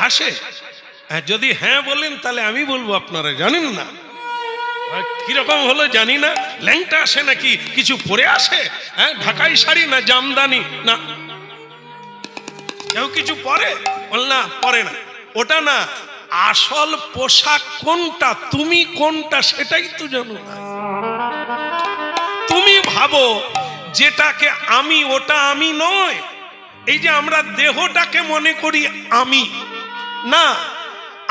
আসে? যদি হ্যাঁ বলেন তাহলে আমি বলবো আপনারা জানেন না। কিরকম হলো জানি না, ল্যাংটা আসে নাকি কিছু পরে আসে? হ্যাঁ, ঢাকাই শাড়ি না জামদানি না, কেউ কিছু পরে? বল না, পরে না। ওটা না, আসল পোশাক কোনটা, তুমি কোনটা সেটাই তো জানো না। তুমি ভাবো যেটাকে আমি, ওটা আমি নয়। এই যে আমরা দেহটাকে মনে করি আমি, না,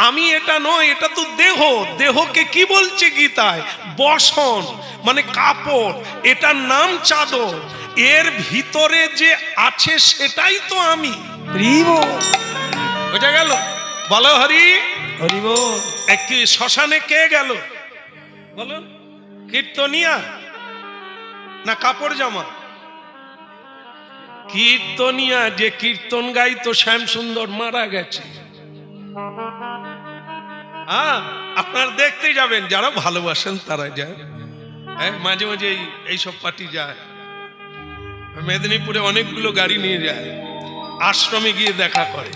আমি এটা নয়, এটা তো দেহ। দেহকে কি বলছে গীতায়? বসন, মানে কাপড়, এটার নাম চাদর। এর ভিতরে যে আছে সেটাই তো আমি। বুঝা গেল? বলো হরি হরি বল। একটি শ্মশানে কে গেল বলো? কীর্তনিয়া না কাপড় জামা? কীর্তনিয়া, যে কীর্তন গাইতো শ্যাম সুন্দর, মারা গেছে। হ্যাঁ, আপনারা দেখতে যাবেন, যারা ভালোবাসেন তারা যায়। মাঝে মাঝে এইসব পার্টি যায়, মেদিনীপুরে অনেকগুলো গাড়ি নিয়ে যায়, আশ্রমে গিয়ে দেখা করে।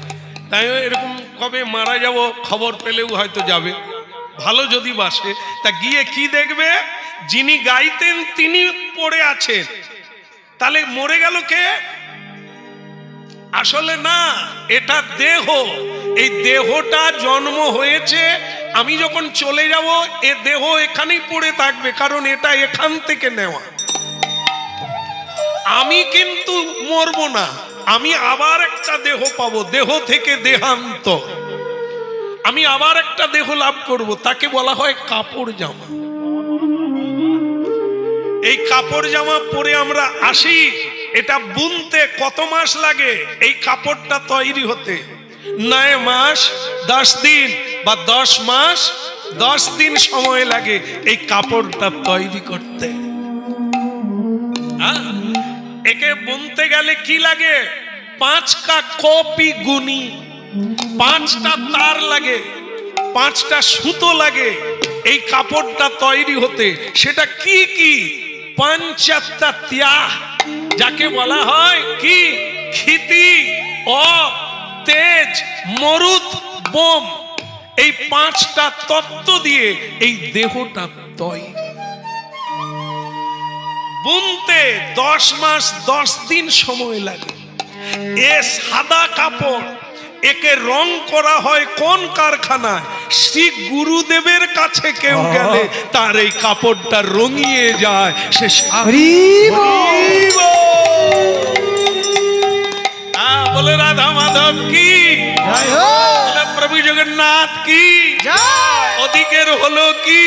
তাই এরকম কবে মারা যাব খবর পেলেও হয়তো যাবে, ভালো যদি বাসে। তা গিয়ে কি দেখবে? যিনি গাইতেন তিনি পড়ে আছেন। তাহলে মরে গেল কে? আসলে না, এটা দেহ। এই দেহটা জন্ম হয়েছে, আমি যখন চলে যাব এ দেহ এখানেই পড়ে থাকবে, কারণ এটা এখান থেকে নেওয়া। আমি কিন্তু মরবো না, আমি আবার একটা দেহ পাবো, দেহ থেকে দেহান্ত, আমি আবার একটা দেহ লাভ করব, তাকে বলা হয় কাপড় জামা। এই কাপড় জামা পরে আমরা আসি, এটা বুনতে কত মাস লাগে এই কাপড়টা তৈরি হতে? 9 মাস 10 দিন বা 10 মাস 10 দিন সময় লাগে এই কাপড়টা তৈরি করতে। একে বুনতে গেলে কি লাগে? 5টা কপি গুনি, 5টা তার লাগে, 5টা সুতো লাগে এই কাপড়টা তৈরি হতে। সেটা কি কি? 5টা ত্যাগ, যাকে বলা হয় কি? ক্ষিতি, অপ, তেজ, মরুত, বোম। এই 5টা তত্ত্ব দিয়ে এই দেহটা তৈরি। বুনতে 10 মাস 10 দিন সময় লাগে। এ সাদা কাপড়, একে রং করা হয় কোন কারখানায়? শ্রী গুরুদেবের কাছে কেউ গেলে তার এই কাপড়টা রঙিয়ে যায়। সে হরি বল। বলে রাধা মাধব কি, জয় হোক। বলে প্রভু জগন্নাথ কি, জয়। ওদিকের হলো কি?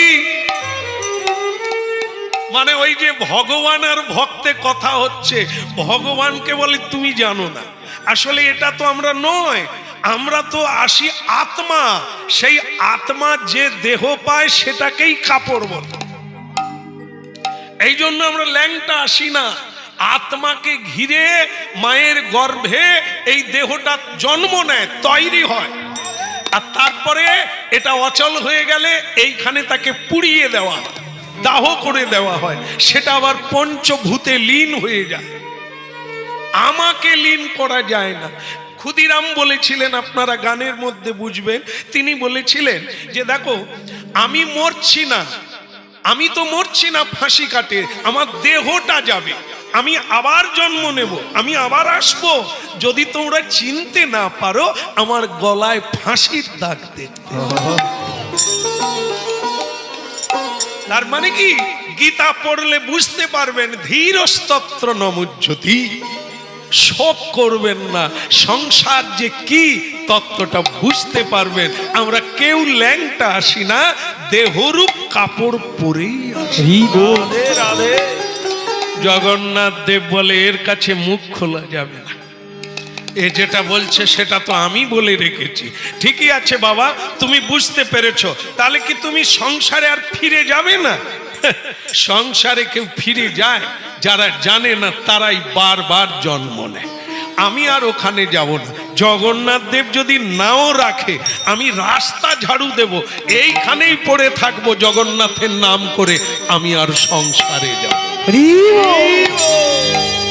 মানে ওই যে ভগবান আর ভক্তে কথা হচ্ছে, ভগবানকে বলে তুমি জানো না, আসলে এটা তো আমরা নয়, আমরা তো আসি আত্মা, সেই আত্মা যে দেহ পায় সেটাকেই কাপড় বলে। এই জন্য আমরা ল্যাংটা আসি না, আত্মাকে ঘিরে মায়ের গর্ভে এই দেহটা জন্ম নেয়, তৈরি হয়, আর তারপরে এটা অচল হয়ে গেলে এইখানে তাকে পুড়িয়ে দেওয়া, দাহ করে দেওয়া হয়, সেটা আবার পঞ্চভূতে লীন হয়ে যায়। আমাকে লীন করা যায় না। ক্ষুদিরাম বলেছিলেন, আপনারা গানের মধ্যে বুঝবেন, তিনি বলেছিলেন যে দেখো আমি মরছি না, আমি তো মরছি না ফাঁসি কাটে, আমার দেহটা যাবে, আমি আবার জন্ম নেব, আমি আবার আসব, যদি তোমরা চিনতে না পারো আমার গলায় ফাঁসির দাগ দেখতে। তার মানে কি, গীতা পড়লে বুঝতে পারবেন, ধীরস্তত্র নমুজ্জতি, শোক করবেন না, সংসার যে কি তত্ত্বটা বুঝতে পারবেন। আমরা কেউ ল্যাংটা আসি না, দেহরূপ কাপড় পরেই আসি। জগন্নাথ দেব বলে এর কাছে মুখ খোলা যাবে না, এ যেটা বলছে সেটা তো আমি বলে রেখেছি। ঠিকই আছে বাবা, তুমি বুঝতে পেরেছো, তাহলে কি তুমি সংসারে আর ফিরে যাবে না? সংসারে কেউ ফিরে যায়, যারা জানে না তারাই বারবার জন্ম নেয়। আমি আর ওখানে যাব না। জগন্নাথ দেব যদি নাও রাখে, আমি রাস্তা ঝাড়ু দেব, এইখানেই পড়ে থাকবো জগন্নাথের নাম করে, আমি আর সংসারে যাব। হরি বল।